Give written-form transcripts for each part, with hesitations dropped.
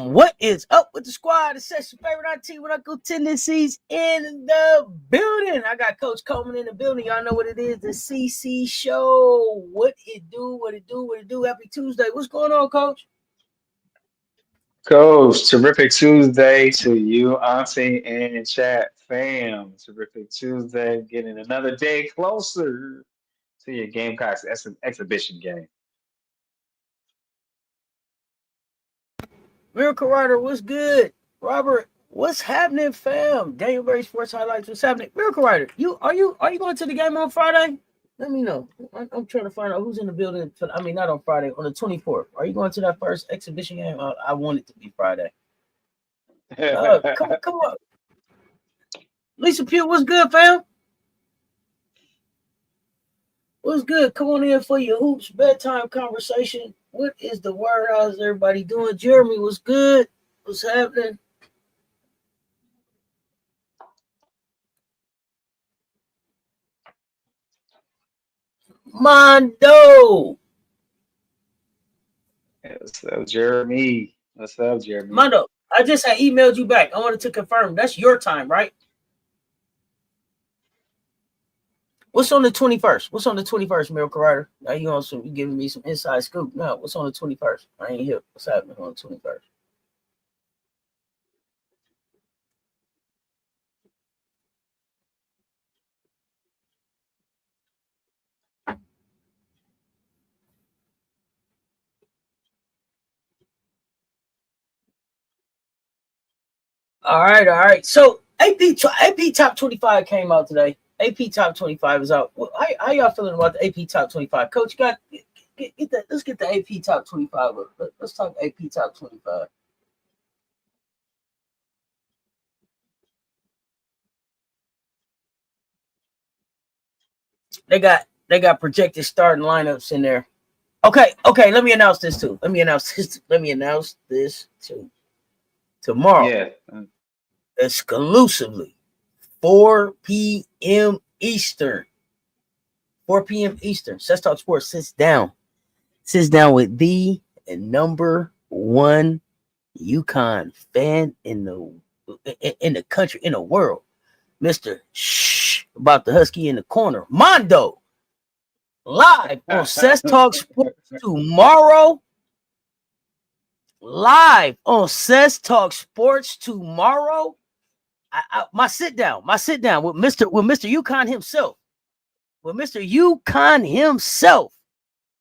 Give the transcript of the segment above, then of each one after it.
What is up with the squad? It's Cess, your favorite IT with Uncle Tendencies in the building. I got Coach Coleman in the building. Y'all know what it is, the CC show. What it do. Happy Tuesday. What's going on, Coach? Coach, terrific Tuesday to you, Auntie, and chat fam. Terrific Tuesday, getting another day closer to your Gamecocks exhibition game. Miracle Rider, what's good? Robert, what's happening, fam? Daniel Berry Sports Highlights, what's happening? Miracle Rider, are you going to the game on Friday? Let me know. I'm trying to find out who's in the building. Not on Friday, on the 24th. Are you going to that first exhibition game? I want it to be Friday. Come on. Lisa Pugh, what's good, fam? What's good? Come on in for your hoops bedtime conversation. What is the word? How's everybody doing? Jeremy, what's good? What's happening? Mondo. What's up, Jeremy? What's up, Jeremy? Mondo, I just had emailed you back. I wanted to confirm. That's your time, right? What's on the 21st? What's on the 21st, Miracle Rider? Now you giving me some inside scoop. No, what's on the 21st? I ain't here. What's happening on the 21st? All right. So AP Top 25 came out today. AP Top 25 is out. How y'all feeling about the AP Top 25? Coach, let's get the AP Top 25. Let's talk AP Top 25. They got projected starting lineups in there. Okay. Let me announce this too. Tomorrow. Yeah. Exclusively 4 p.m. Eastern. 4 p.m. Eastern. CessTalksSports sits down with the number one UConn fan in the country, in the world. Mr. Shh about the Husky in the corner. Mondo. Live on CessTalksSports tomorrow. Live on CessTalksSports tomorrow. My sit down with Mr. UConn himself. With Mr. UConn himself.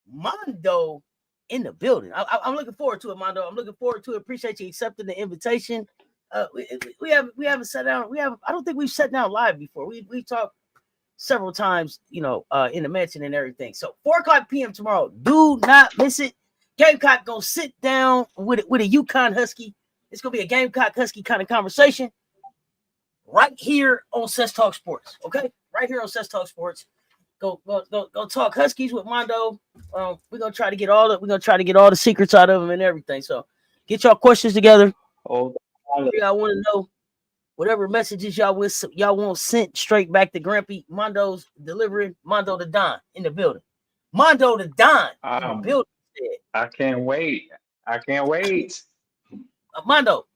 Mondo in the building. I'm looking forward to it, Mondo. I'm looking forward to it. Appreciate you accepting the invitation. We haven't sat down. I don't think we've sat down live before. We talked several times, in the mansion and everything. So 4:00 p.m. tomorrow. Do not miss it. Gamecock gonna sit down with a UConn Husky. It's gonna be a Gamecock Husky kind of conversation right here on CessTalksSports. Okay, right here on CessTalksSports. Go talk Huskies with Mondo. We're gonna try to get all the secrets out of them and everything. So get y'all questions together. I want to know whatever messages y'all want sent straight back to Grampy. Mondo's delivering. Mondo the Don in the building. Mondo the Don in the building. I can't wait. Mondo,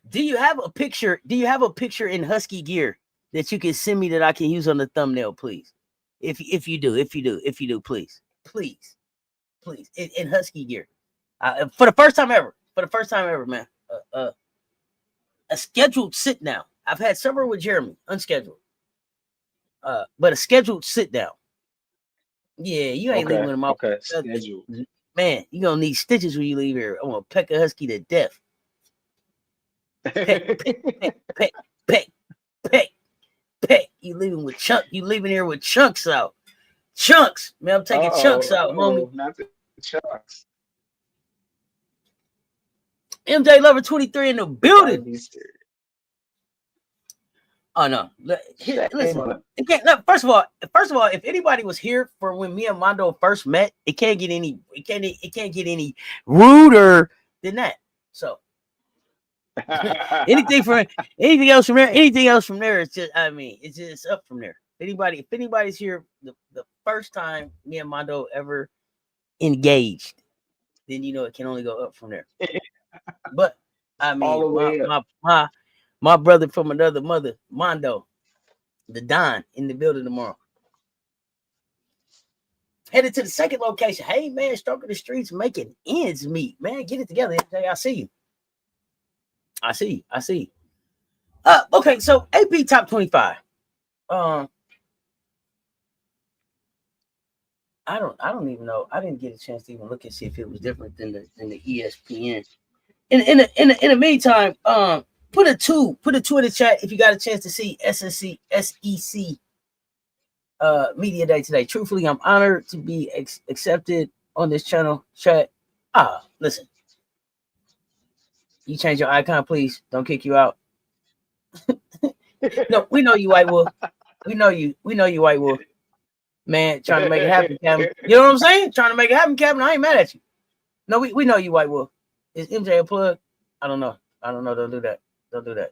do you have a picture in Husky gear that you can send me that I can use on the thumbnail, please? If you do, please, in Husky gear, for the first time ever, for the first time ever, man. A scheduled sit down. I've had several with Jeremy, unscheduled. But a scheduled sit down. Yeah, you ain't leaving him out. Okay, scheduled. Man, you gonna need stitches when you leave here. I'm gonna peck a husky to death. Peck, peck, peck, peck, peck. You leaving with chunk. You leaving here with chunks out. Chunks, man. I'm taking chunks out, homie. Not the chunks. MJ Lover 23 in the building. Oh no! Listen, first of all, if anybody was here for when me and Mondo first met, it can't get any ruder than that. So anything else from there is just, I mean, it's just up from there. If anybody's here the first time me and Mondo ever engaged, then you know it can only go up from there. But I mean, my brother from another mother, Mondo, the Don, in the building tomorrow. Headed to the second location. Hey, man, stroking the streets, making ends meet. Man, get it together. I see you. Okay, so AP top 25. I don't even know. I didn't get a chance to even look and see if it was different than the ESPN. In the meantime, put a two in the chat if you got a chance to see SEC Media Day today. Truthfully, I'm honored to be accepted on this channel. Chat. Listen. You change your icon, please. Don't kick you out. No, we know you, White Wolf. We know you, White Wolf. Man, trying to make it happen, Captain. You know what I'm saying? Trying to make it happen, Captain. I ain't mad at you. No, we know you, White Wolf. Is MJ a plug? I don't know. Don't do that. Don't do that.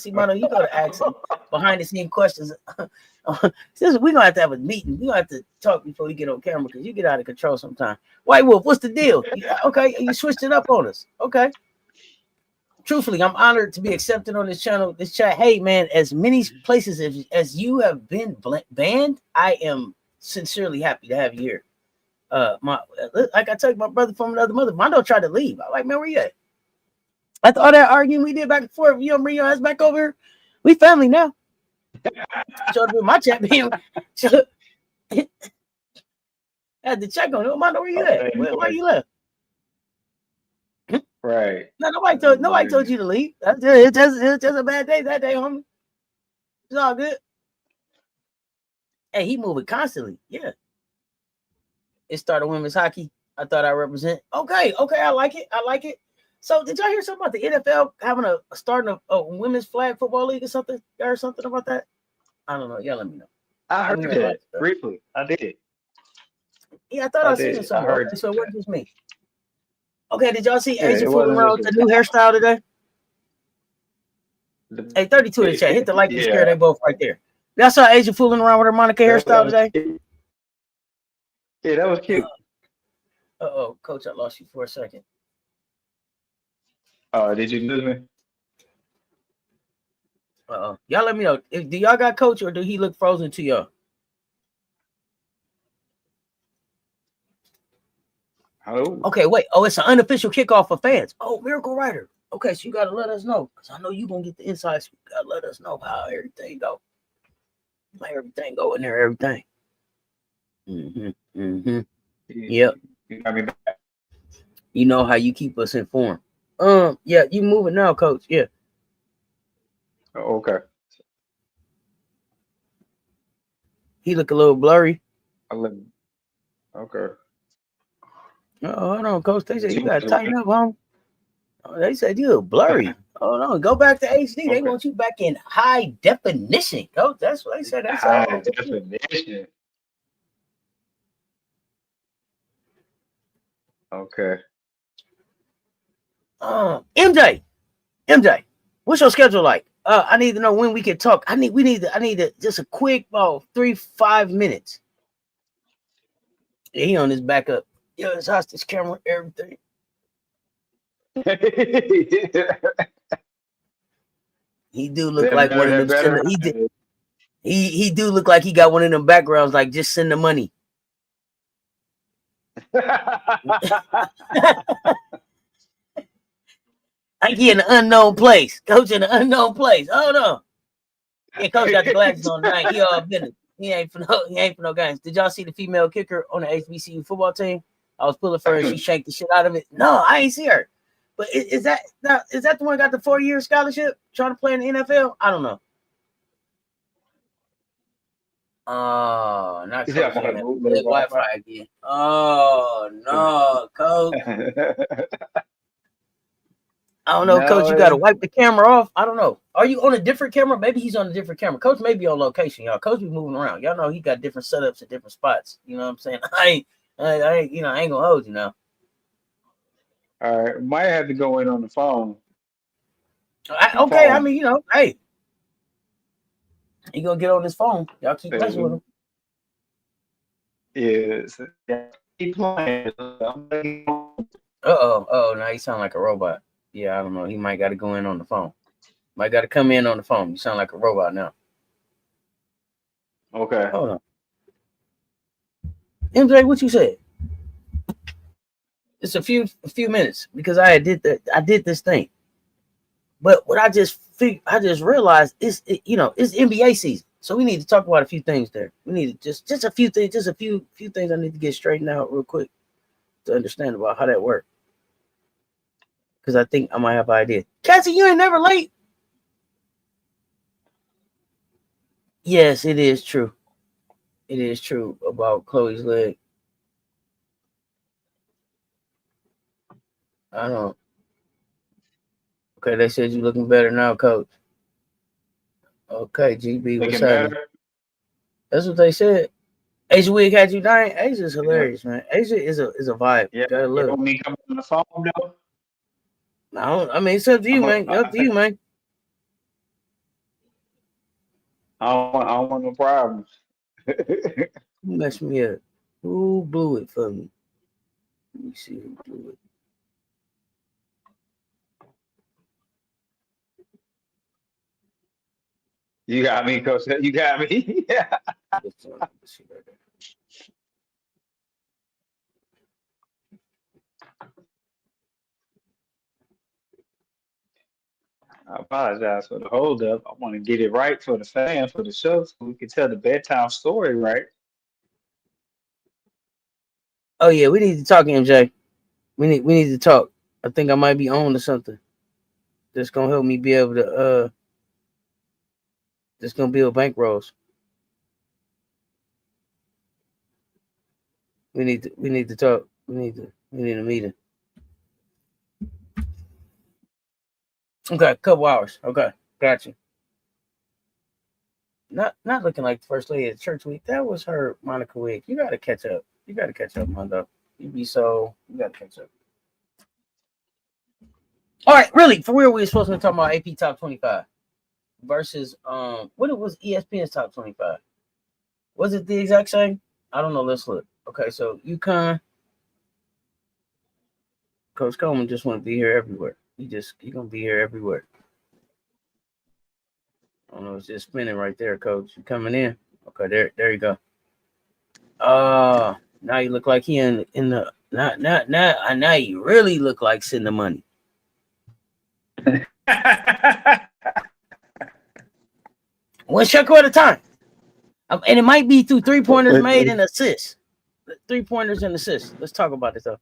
See, Mono, you gotta ask some behind the scene questions. We're gonna have to have a meeting. We're gonna have to talk before we get on camera because you get out of control sometimes. White Wolf, what's the deal? Okay, you switched it up on us. Okay. Truthfully, I'm honored to be accepted on this channel, this chat. Hey, man, as many places as you have been banned, I am sincerely happy to have you here. Like I told you, my brother from another mother, Mondo tried to leave. I'm like, man, where you at? After all that arguing we did back and forth, you don't bring your ass back over here. We family now. Showed up in my chat, man. Had to check on him. Mondo, where you at? Where you left? Right. No, nobody told you to leave. It's just a bad day that day, homie. It's all good. Hey, he moving constantly. Yeah. It started women's hockey. I thought I represent. Okay, I like it. So did y'all hear something about the NFL having starting a women's flag football league or something? Y'all heard something about that? I don't know. Y'all let me know. I heard that briefly. I did. Yeah, I thought I seen it somewhere. Okay, so it wasn't just me. Okay, did y'all see Asia fooling around with the new hairstyle today? Hey, 32 in the chat. Hit the like and share. They both right there. Y'all saw Asia fooling around with her Monica hairstyle today? Yeah, that was cute. Uh-oh, Coach, I lost you for a second. Did you lose me? Uh-oh. Y'all let me know. Do y'all got Coach or do he look frozen to y'all? Hello? Okay, wait. Oh, it's an unofficial kickoff for fans. Oh, Miracle Rider. Okay, so you got to let us know because I know you're going to get the insights. You got to let us know how everything go. Like everything go in there, everything. Yep. You got me back. You know how you keep us informed. Yeah, you moving now, Coach. Yeah. Oh, okay. He look a little blurry. Okay. Oh, hold on, Coach. They said you got to tighten up, homie. Oh, they said you look blurry. Oh no, go back to HD. Okay. They want you back in high definition, Coach. That's what they said. That's high definition. Okay. MJ, what's your schedule like? I need to know when we can talk. I need just a quick 3-5 minutes. Yeah, he on his backup. Yo, his hostage camera, everything. He do look like one of them. He do look like he got one of them backgrounds like just send the money. Like he in an unknown place. Coach in an unknown place. Hold on. Yeah, coach got the glasses on tonight. He all business. He ain't for no games. Did y'all see the female kicker on the HBCU football team? I was pulling for her. She shanked the shit out of it. No, I ain't see her. But is that the one that got the 4-year scholarship trying to play in the NFL? I don't know. Oh, not coach in that Wi-Fi again. Oh no, coach. I don't know, coach. You got to wipe the camera off. I don't know. Are you on a different camera? Maybe he's on a different camera. Coach may be on location, y'all. Coach be moving around. Y'all know he got different setups at different spots. You know what I'm saying? I ain't gonna hold you now. All right, might have to go in on the phone. Okay, I mean, hey, he gonna get on his phone. Y'all keep messing with him. Yes. Keep playing. Oh, now you sound like a robot. Yeah, I don't know. He might got to go in on the phone. Might got to come in on the phone. You sound like a robot now. Okay. Hold on. MJ, what you said? It's a few minutes because I did this thing. But what I just realized is it's NBA season. So we need to talk about a few things there. We need to just a few things, a few things I need to get straightened out real quick to understand about how that works. Because I think I might have an idea. Cassie, you ain't never late. Yes, it is true. It is true about Chloe's leg. I don't. Okay, they said you're looking better now, coach. Okay, GB, what's happening? That's what they said. Asia Wig had you dying. Asia's hilarious, man. Asia is a vibe. Yeah, gotta you love want me coming on the phone though? I mean, it's up to you, man. Up to you, man. I don't want no problems. Who messed me up? Who blew it for me? Let me see who blew it. You got me, Coach. You got me. Yeah. Let's see right there. I apologize for the hold up. I want to get it right for the fans, for the show, so we can tell the bedtime story right. Oh yeah, we need to talk, MJ. We need to talk. I think I might be on to something that's gonna help me be able to that's gonna build bankrolls. We need to talk. We need a meeting. Okay, a couple hours. Okay, gotcha. Not looking like the first lady at church week. That was her Monica week. You gotta catch up. Mondo. You gotta catch up. All right, really, for real, we were supposed to be talking about AP top 25 versus what it was ESPN's top 25. Was it the exact same? I don't know. Let's look. Okay, so UConn, Coach Coleman just want to be here everywhere. He gonna be here everywhere. I don't know, it's just spinning right there, Coach. You coming in? Okay, there you go. Now you look like he in the now you really look like sending the money. One shot at a time. And it might be through 3-pointers made and assists. 3-pointers and assists. Let's talk about it though.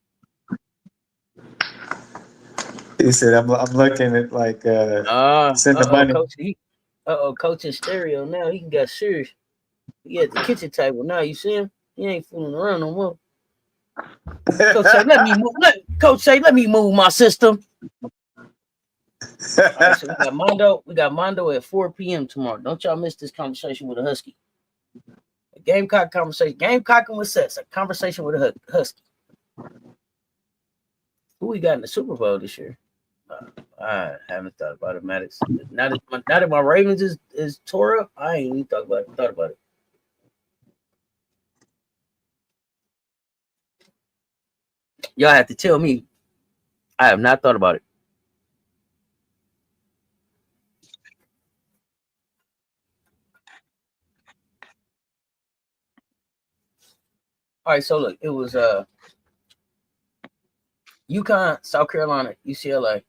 He said, "I'm looking at like send the money." Coach, coach in stereo now. He got serious. He at the kitchen table now. You see him? He ain't fooling around no more. Coach say, let me move my system. All right, so we got Mondo at 4 p.m. tomorrow. Don't y'all miss this conversation with a Husky. A Gamecock conversation. Gamecocking with Cess. A conversation with a Husky. Who we got in the Super Bowl this year? I haven't thought about it, Maddox. Now that my Ravens is tore up, I ain't even thought about it. Y'all have to tell me. I have not thought about it. All right, so look, it was UConn, South Carolina, UCLA.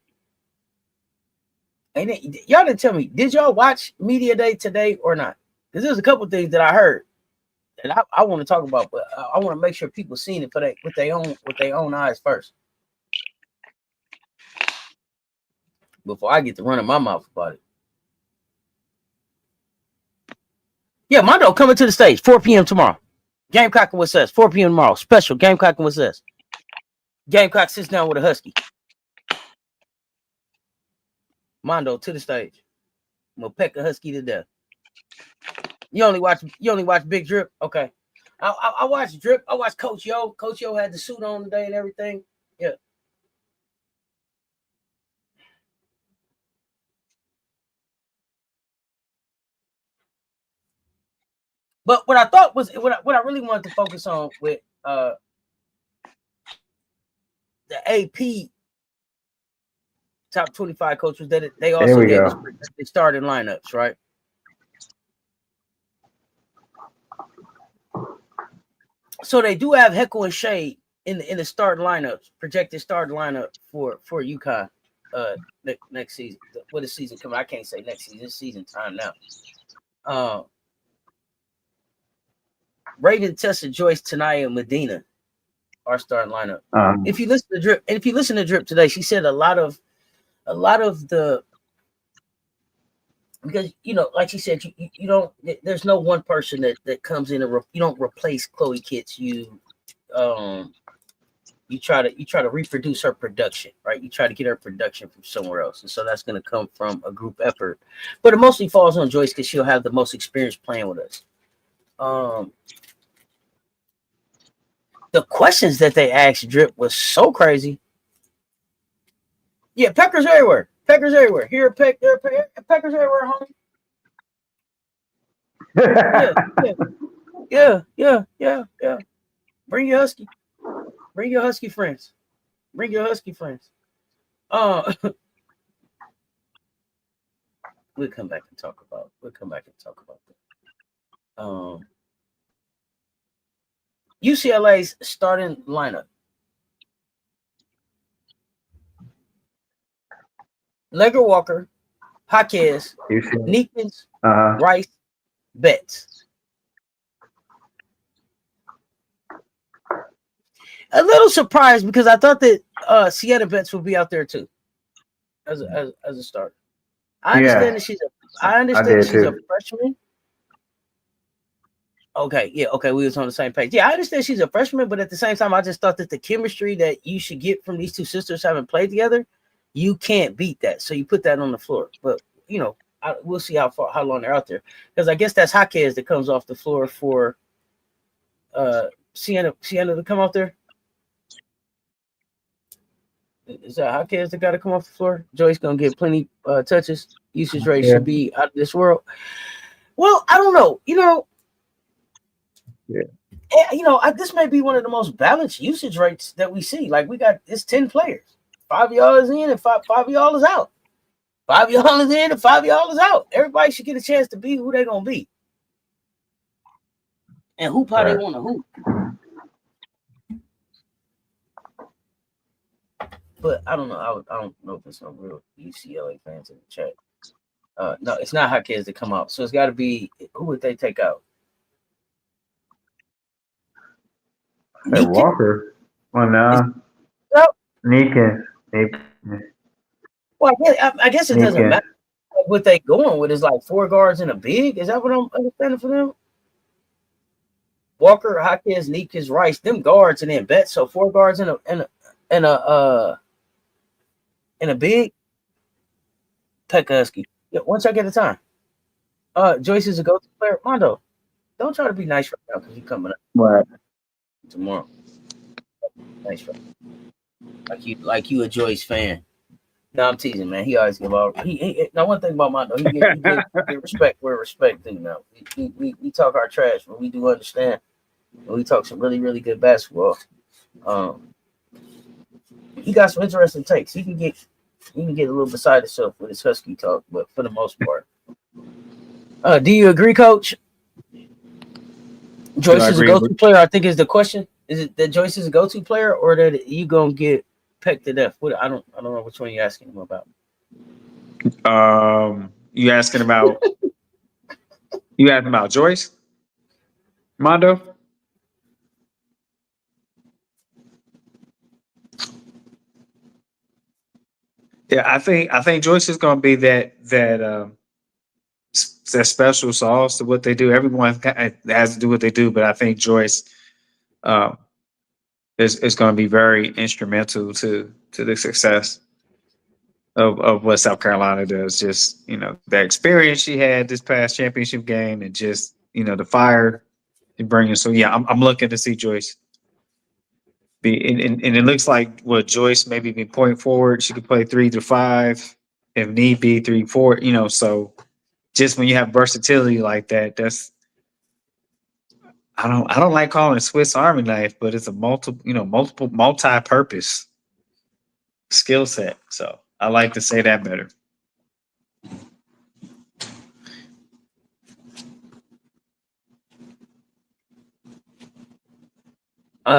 And y'all didn't tell me, did y'all watch Media Day today or not? Because there's a couple things that I heard that I want to talk about, but I want to make sure people seen it with their own eyes first before I get to running my mouth about it. Yeah, Mondo coming to the stage, 4 p.m. tomorrow. Gamecocks with Cess, 4 p.m. tomorrow. Special Gamecocks with Cess. Gamecock sits down with a husky. Mondo to the stage. I'm gonna peck a husky to death. You only watch Big Drip? Okay. I watched Drip. I watched Coach Yo. Coach Yo had the suit on today and everything. Yeah. But what I thought was what I really wanted to focus on with the AP top 25 coaches that they also gave us the starting lineups, right? So they do have Heckle and Shade in the starting lineups, projected starting lineup for UConn next season. What is season coming? I can't say next season. It's season time now. Raven, Tessa, Joyce, Tanaya, Medina are starting lineup. If you listen to Drip today, she said a lot of the, because like she said, you don't, there's no one person that comes in and you don't replace Chloe Kitts. You try to reproduce her production, right? You try to get her production from somewhere else, and so that's going to come from a group effort. But it mostly falls on Joyce because she'll have the most experience playing with us. The questions that they asked Drip was so crazy. Yeah, Peckers everywhere. Peckers everywhere. Here a peck, there a peck. Peckers everywhere, homie. Yeah. Bring your husky. Bring your husky friends. Bring your husky friends. We'll come back and talk about that. UCLA's starting lineup. Legger Walker, Jaquez, Neekins, Rice, Betts. A little surprised because I thought that Sienna Betts would be out there too as a starter. I understand that she's a freshman. Okay, we was on the same page. Yeah, I understand she's a freshman, but at the same time, I just thought that the chemistry that you should get from these two sisters having played together, you can't beat that. So you put that on the floor. But we'll see how long they're out there, because I guess that's Jaquez that comes off the floor for Sienna to come out there. Is that Jaquez that got to come off the floor? Joyce gonna get plenty touches. Usage rate should be out of this world. Well, I don't know. This may be one of the most balanced usage rates that we see. Like, it's 10 players. 5 of y'all is in and five of y'all is out. 5 of y'all is in and 5 of y'all is out. Everybody should get a chance to be who they're gonna be. And hoop how they want to hoop. But I don't know. I don't know if it's some real UCLA fans in the chat. No, it's not Jaquez that come out. So it's got to be, who would they take out? Walker. Well, no. Neekins. Well, I guess it doesn't matter. What they going with is like 4 guards and a big. Is that what I'm understanding for them? Walker, Jaquez, Neekins, Rice, them guards, and then Betts. So 4 guards and a big. Husky. Yeah, once I get the time. Joyce is a go-to player. Mondo, don't try to be nice right now because you're coming up. Right. Tomorrow. Nice, right? Like you a Joyce fan. No, I'm teasing, man. He always give out. Now, one thing about Mondo, he get respect where respect is. Now, we talk our trash, but we do understand. And we talk some really, really good basketball. He got some interesting takes. He can get a little beside himself with his Husky talk, but for the most part. Do you agree, Coach? Joyce is a go-to player, I think, is the question. Is it that Joyce is a go-to player, or that you gonna get pecked to death? I don't know which one you're asking him about. You asking about Joyce Mondo? Yeah, I think Joyce is going to be that special sauce to what they do. Everyone has to do what they do, but I think Joyce um, is going to be very instrumental to the success of what South Carolina does. Just that experience she had this past championship game, and just the fire she brings. So yeah, I'm looking to see Joyce be, and it looks like what Joyce maybe be point forward. She could play 3 to 5 if need be, 3-4. So just when you have versatility like that, that's I don't like calling it Swiss Army knife, but it's a multiple multi-purpose skill set. So I like to say that better.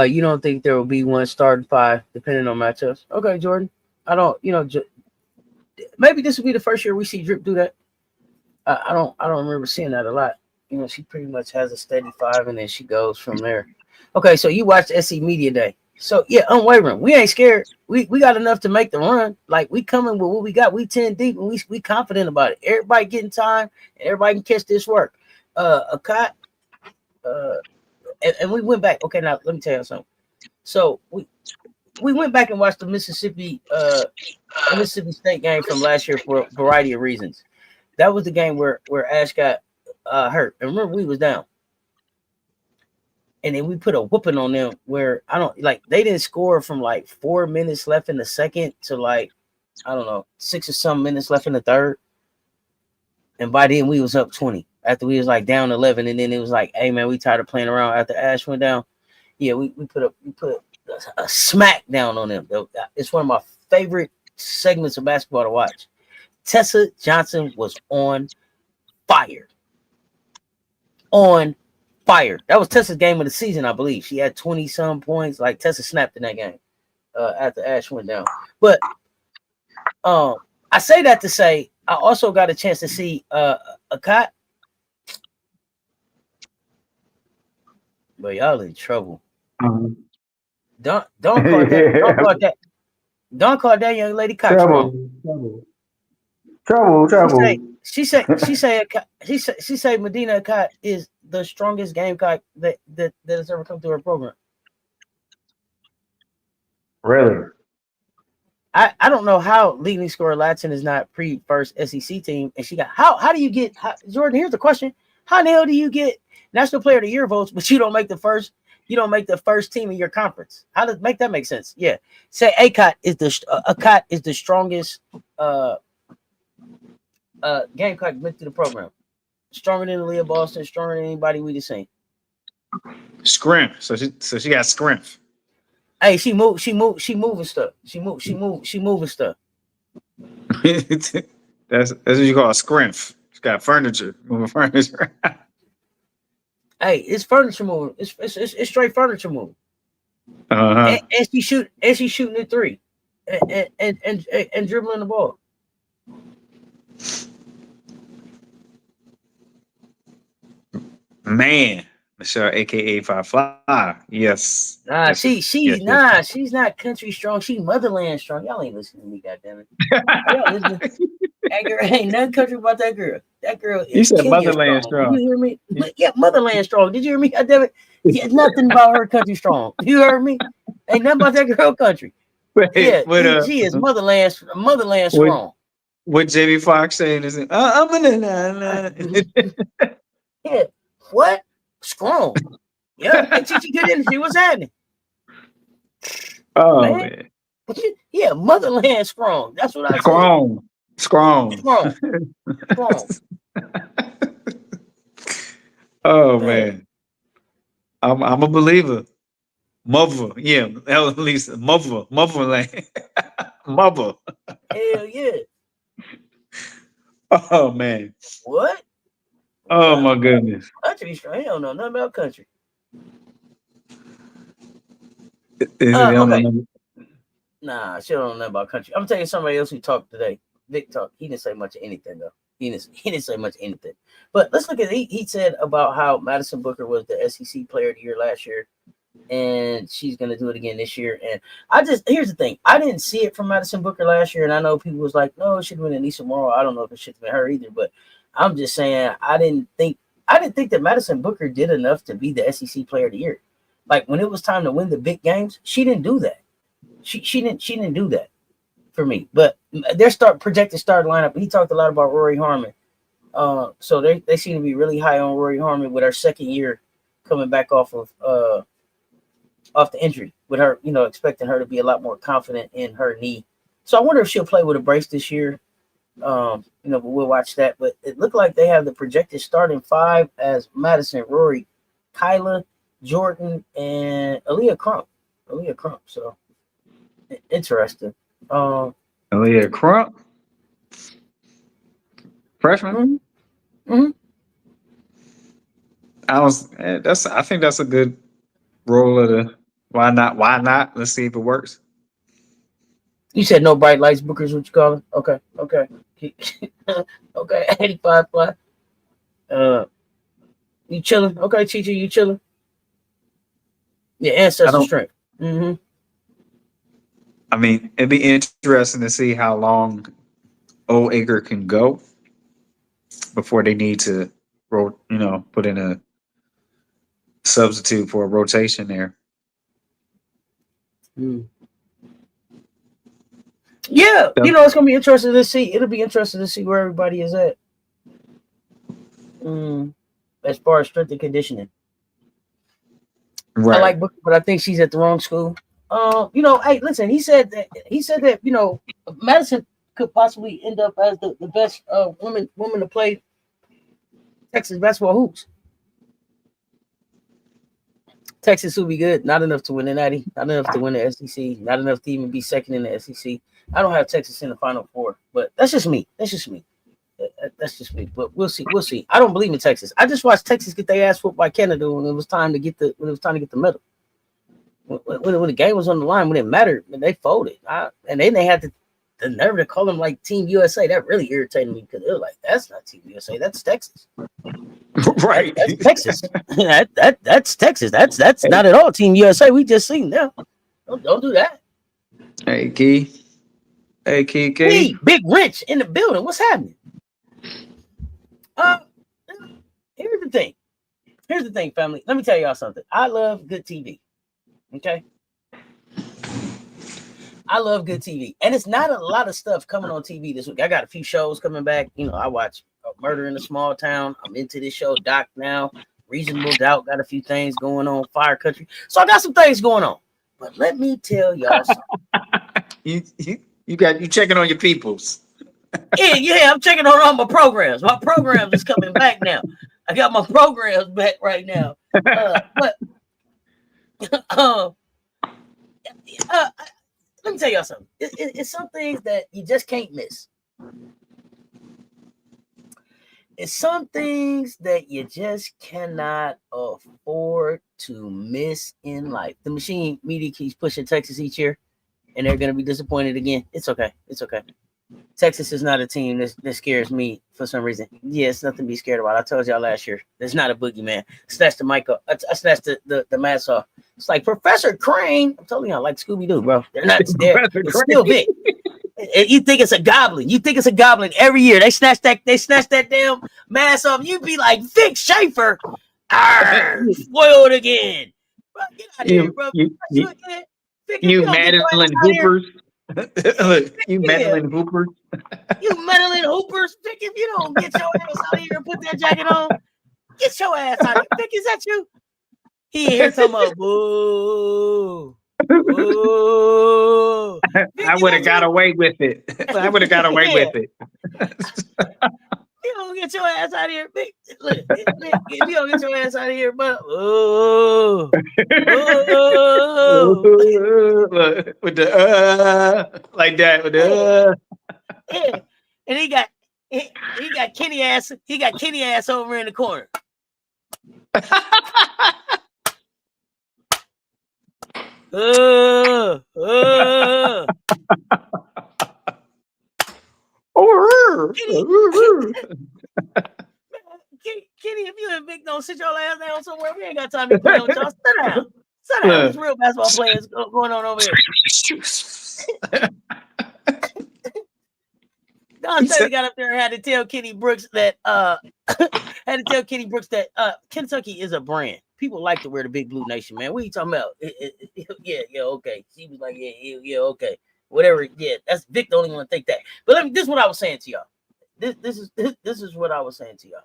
You don't think there will be one starting 5 depending on matchups? Okay, Jordan. I don't. Maybe this will be the first year we see Drip do that. I don't remember seeing that a lot. She pretty much has a steady 5, and then she goes from there. Okay, so you watched SC Media Day. So yeah, unwavering. We ain't scared. We got enough to make the run. Like, we coming with what we got. We 10 deep, and we confident about it. Everybody getting time, and everybody can catch this work. Akat, and we went back. Okay, now let me tell you something. So we went back and watched the Mississippi State game from last year for a variety of reasons. That was the game where Ash got hurt. And remember, we was down. And then we put a whooping on them where they didn't score from 4 minutes left in the second to 6 or some minutes left in the third. And by then we was up 20 after we was down 11. And then it was hey man, we tired of playing around after Ash went down. Yeah, we put a smack down on them. It's one of my favorite segments of basketball to watch. Tessa Johnson was on fire. On fire. That was Tessa's game of the season, I believe. She had 20-some points. Tessa snapped in that game after Ash went down. But I say that to say I also got a chance to see Akat. But y'all in trouble. Don't call that. Don't call that young lady cock strong. Trouble. She say Medina Akat is the strongest Gamecock that has ever come through her program. Really? I don't know how leading scorer Latson is not pre-first SEC team, and she got how do you get Jordan? Here's the question: how in the hell do you get National Player of the Year votes, but you don't make the first? You don't make the first team in your conference. How does make that make sense? Yeah, say Akat is the strongest Gamecock went through the program. Stronger than Leah Boston, stronger than anybody we just seen. Scrimp. So she got scrimp. Hey, she moving stuff. She moving stuff. That's what you call a scrimp. She's got furniture. Moving furniture. Hey, it's furniture moving. It's straight furniture moving. Uh-huh. And she's shooting the 3. And dribbling the ball. Man, Michelle, aka Five Fly. Yes. She's not country strong. She's motherland strong. Y'all ain't listening to me, goddammit. Y'all listening. That girl ain't nothing country about that girl. That girl is. You said Kenya motherland strong. Did you hear me? Yeah, motherland strong. Did you hear me? Goddammit. Yeah, nothing about her country strong. You heard me? Ain't nothing about that girl country. She is motherland strong. What Jamie Foxx saying is, I'm gonna. Yeah. What? Strong. Yeah. And Chichi good energy. What's happening? Oh, man. Yeah, motherland strong. That's what I said. Strong. Oh, man. I'm a believer. Mother. Yeah, at least motherland. Mother. Hell yeah. Oh, man. What? Oh, my goodness. Country strong. He don't know nothing about country. Okay. Nah, she don't know nothing about country. I'm telling you somebody else who talked today. Vic talk. He didn't say much of anything though. He didn't say much of anything. But let's look at he said about how Madison Booker was the SEC Player of the Year last year, and she's gonna do it again this year. And here's the thing. I didn't see it from Madison Booker last year, and I know people was like, no, it should have been Anissa Morrow. I don't know if it should have been her either, but I'm just saying I didn't think that Madison Booker did enough to be the SEC Player of the Year. Like when it was time to win the big games, she didn't do that. She didn't do that for me. But their projected start lineup, he talked a lot about Rory Harmon. So they seem to be really high on Rory Harmon with her second year coming back off the injury, with her, expecting her to be a lot more confident in her knee. So I wonder if she'll play with a brace this year. But we'll watch that. But it looked like they have the projected starting 5 as Madison, Rory, Kyla, Jordan, and Aaliyah Crump. So interesting. Aaliyah Crump, freshman. Mm-hmm. I think that's a good role of the why not? Let's see if it works. You said no bright lights, Booker's what you call it? Okay. Okay, 85 fly. You chilling? Okay, Chichi, you chilling? Yeah, ancestral strength. Mm-hmm. I mean, it'd be interesting to see how long Old Acre can go before they need to, put in a substitute for a rotation there. Yeah, it's gonna be interesting to see. It'll be interesting to see where everybody is at. As far as strength and conditioning. Right. I like Booker, but I think she's at the wrong school. Hey, listen, he said that Madison could possibly end up as the best woman to play Texas basketball hoops. Texas will be good. Not enough to win the Natty. Not enough to win the SEC. Not enough to even be second in the SEC. I don't have Texas in the Final Four, but that's just me. That's just me. But we'll see. I don't believe in Texas. I just watched Texas get their ass whooped by Canada when it was time to get the medal. When the game was on the line, when it mattered, they folded. And then they had the nerve to call them like Team USA. That really irritated me because they were like, "That's not Team USA. That's Texas." Right. That's Texas. That's Texas. That's not at all Team USA. We just seen them. Don't do that. Hey, Key. Hey, Big Wrench in the building. What's happening? Here's the thing, family. Let me tell y'all something. I love good TV. Okay. I love good TV. And it's not a lot of stuff coming on TV this week. I got a few shows coming back. I watch Murder in a Small Town. I'm into this show, Doc now. Reasonable Doubt, got a few things going on. Fire Country. So I got some things going on. But let me tell y'all something. You checking on your peoples. Yeah, I'm checking on all my programs. My programs is coming back now. I got my programs back right now. But let me tell y'all something. It's some things that you just can't miss. It's some things that you just cannot afford to miss in life. The machine media keeps pushing Texas each year, and they're going to be disappointed again. It's okay. Texas is not a team that scares me for some reason. Yeah, it's nothing to be scared about. I told y'all last year, there's not a boogeyman. Snatched the mic up. I snatched the mask off. It's like Professor Crane. I'm telling y'all, like Scooby-Doo, bro. They're not there. It's still Vic. You think it's a goblin. Every year they snatch that damn mask off. You be like Vic Schaefer. Spoiled again. Bro, get out of here, bro. You Madeline Hoopers. Look, you Madeline Hoopers. You Madeline Hoopers. Vic, if you don't get your ass out of here and put that jacket on, get your ass out of here. Vic, is that you? He here talking about boo. Boo. Vic, I would have got away with it. You don't get your ass out of here, Vic. Look, Vic, if you don't get your ass out of here, but with the like that with the yeah. And he got Kenny ass. He got Kenny ass over in the corner. sit your ass down somewhere. We ain't got time to be playing with y'all. Sit down. Sit down. There's real basketball players going on over here. Don Taylor got up there and had to tell Kenny Brooks that Kentucky is a brand. People like to wear the big blue nation, man. What are you talking about? Yeah, okay. She was like, yeah, okay. Whatever. Yeah, that's Vic the only one to think that. But this is what I was saying to y'all. This is what I was saying to y'all.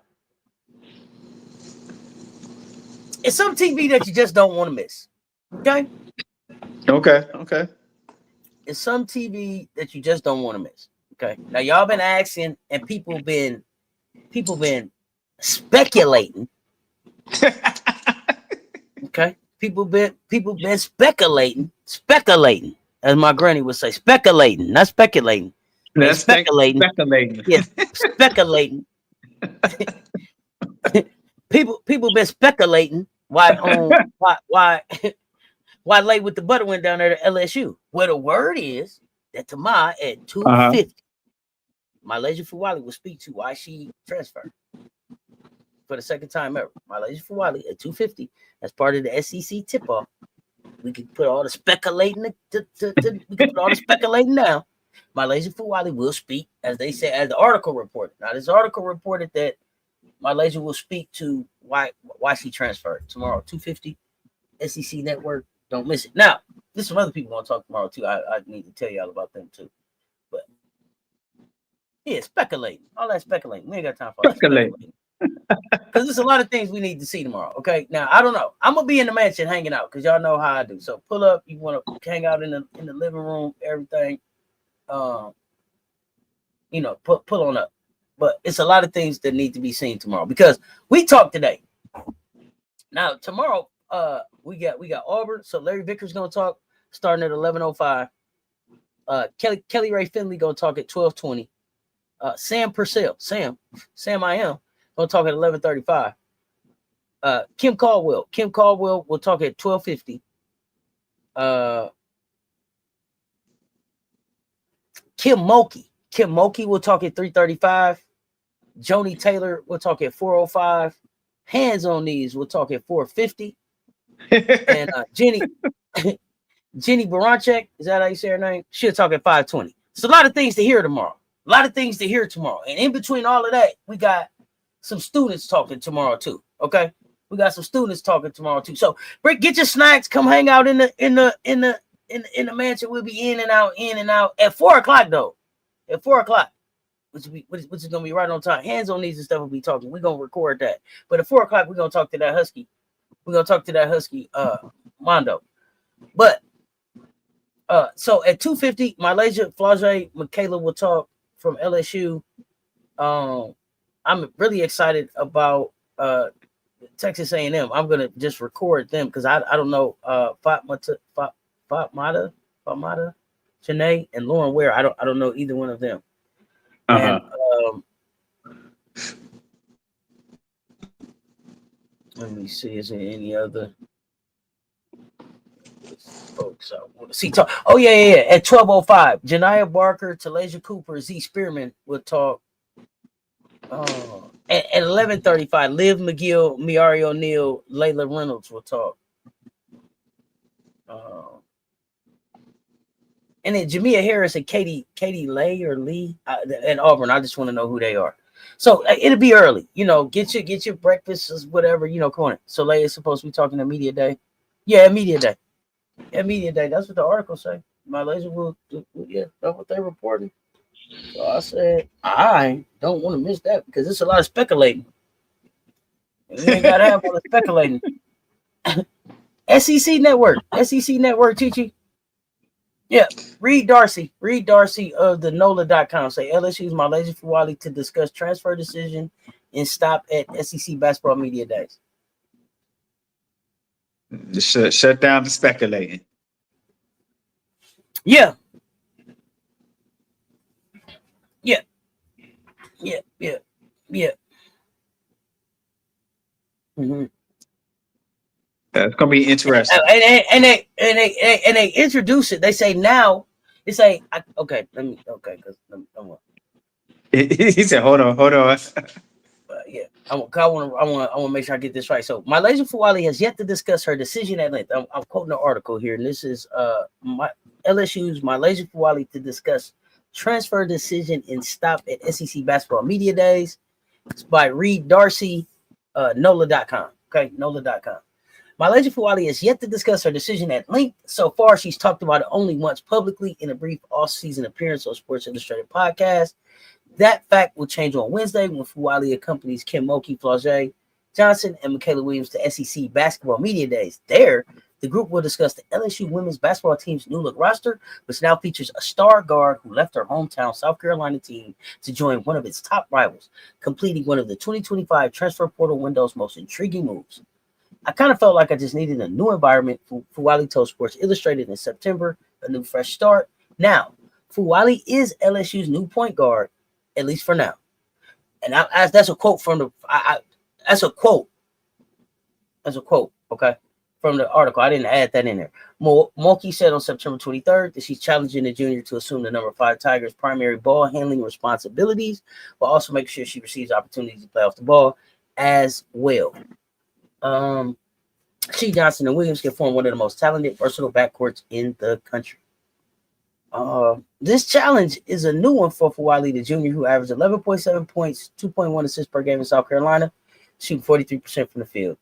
It's some TV that you just don't want to miss. Okay? Okay. It's some TV that you just don't want to miss. Okay. Now y'all been asking and people been speculating. Okay. People been speculating, as my granny would say, speculating, not speculating. That's speculating. Yes, speculating. people been speculating why Lay with the butter went down there to LSU. Well, the word is that tomorrow at 2:50, Malaysia Fuwali will speak to why she transferred for the second time ever. Malaysia Fuwali at 2:50 as part of the SEC tip-off. We could put all the speculating we could put all the speculating now. Malaysia Fuwali will speak, as they said, as the article reported. Now, this article reported that Malaysia will speak to why she transferred tomorrow, 2:50, SEC Network. Don't miss it. Now, there's some other people want to talk tomorrow too. I need to tell y'all about them too. But yeah, speculating. All that speculating. We ain't got time for speculating. Because there's a lot of things we need to see tomorrow. Okay. Now, I don't know. I'm gonna be in the mansion hanging out because y'all know how I do. So pull up. You want to hang out in the living room, everything. Pull on up. But it's a lot of things that need to be seen tomorrow because we talked today. Now tomorrow, we got Auburn. So Larry Vickers gonna talk starting at 11:05. Kelly Ray Finley gonna talk at 12:20. Sam Purcell, Sam I am gonna talk at 11:35. Kim Caldwell will talk at 12:50. Kim Mulkey will talk at 3:35. Joni Taylor will talk at 4:05. Hands on Knees will talk at 4:50. And Jenny Baranchek, is that how you say her name? She'll talk at 5:20. It's a lot of things to hear tomorrow. And in between all of that, we got some students talking tomorrow too. Okay, we got some students talking tomorrow too. So, get your snacks. Come hang out in the mansion. We'll be in and out at 4:00 though. At 4:00, which is gonna be right on time. Hands on Knees and stuff will be talking. We're gonna record that. But at 4:00, we're gonna talk to that Husky. Mondo. But so at 2:50, Malaysia Flage Michaela will talk from LSU. I'm really excited about Texas A&M. I'm gonna just record them because I don't know Fatmata, Janae, and Lauren Ware. I don't know either one of them. And let me see, is there any other folks I want to see talk? Oh yeah. At 12:05, Janiyah Barker, Talasia Cooper, Z Spearman will talk. At 11:35, Liv McGill, Miari O'Neal, Layla Reynolds will talk. And then Jamia Harris and Katie Lay or Lee at Auburn. I just want to know who they are. So it'll be early. Get your breakfast, whatever. Come on. Soleil is supposed to be talking at Media Day. Yeah, Media Day. That's what the article say. Malaysia will. Yeah, that's what they reported. So I said I don't want to miss that because it's a lot of speculating. And we ain't gotta have all the speculating. SEC Network, Chichi. Yeah, Reed Darcy of the NOLA.com say LSU's Malaysia Fuwali to discuss transfer decision and stop at SEC basketball media days. Shut down the speculating. Yeah. Mm-hmm. It's gonna be interesting. And they introduce it. They say now. They say okay. Because he said, "Hold on." Yeah. I want to make sure I get this right. So, Malaysia Fawali has yet to discuss her decision at length. I'm quoting the article here, and this is LSU's Malaysia Fawali to discuss transfer decision in stop at SEC basketball media days. It's by Reed Darcy, NOLA.com. Okay, NOLA.com. Malaysia Fawali has yet to discuss her decision at length. So far, she's talked about it only once publicly in a brief off-season appearance on Sports Illustrated podcast. That fact will change on Wednesday when Fawali accompanies Kim Mulkey, Flau'jae Johnson, and Michaela Williams to SEC basketball media days. There, the group will discuss the LSU women's basketball team's new look roster, which now features a star guard who left her hometown South Carolina team to join one of its top rivals, completing one of the 2025 transfer portal window's most intriguing moves. I kind of felt like I just needed a new environment. Fawali told Sports Illustrated in September, a new fresh start. Now, Fawali is LSU's new point guard, at least for now. And that's a quote from that's a quote, okay, from the article. I didn't add that in there. Mulkey said on September 23rd that she's challenging the junior to assume the number 5 Tigers' primary ball handling responsibilities, but also make sure she receives opportunities to play off the ball as well. She, Johnson, and Williams can form one of the most talented, versatile backcourts in the country. This challenge is a new one for Fawali, the junior, who averaged 11.7 points, 2.1 assists per game in South Carolina, shooting 43% from the field.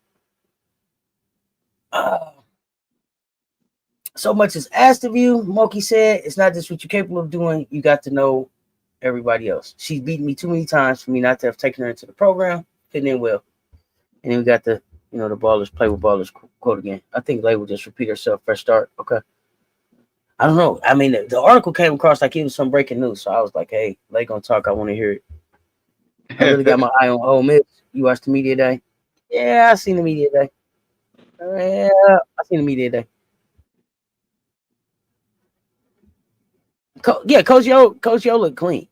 So much is asked of you, Mulkey said. It's not just what you're capable of doing. You got to know everybody else. She's beaten me too many times for me not to have taken her into the program. Fitting in well. And then we got the ballers play with ballers quote again. I think Lay will just repeat herself. Fresh start. Okay. I don't know. I mean, the article came across like it was some breaking news. So I was like, hey, Lay gonna talk. I want to hear it. I really got my eye on Ole Miss. You watched the media day? Yeah, I seen the media day. Yeah, I seen the media day. Coach Yo look clean.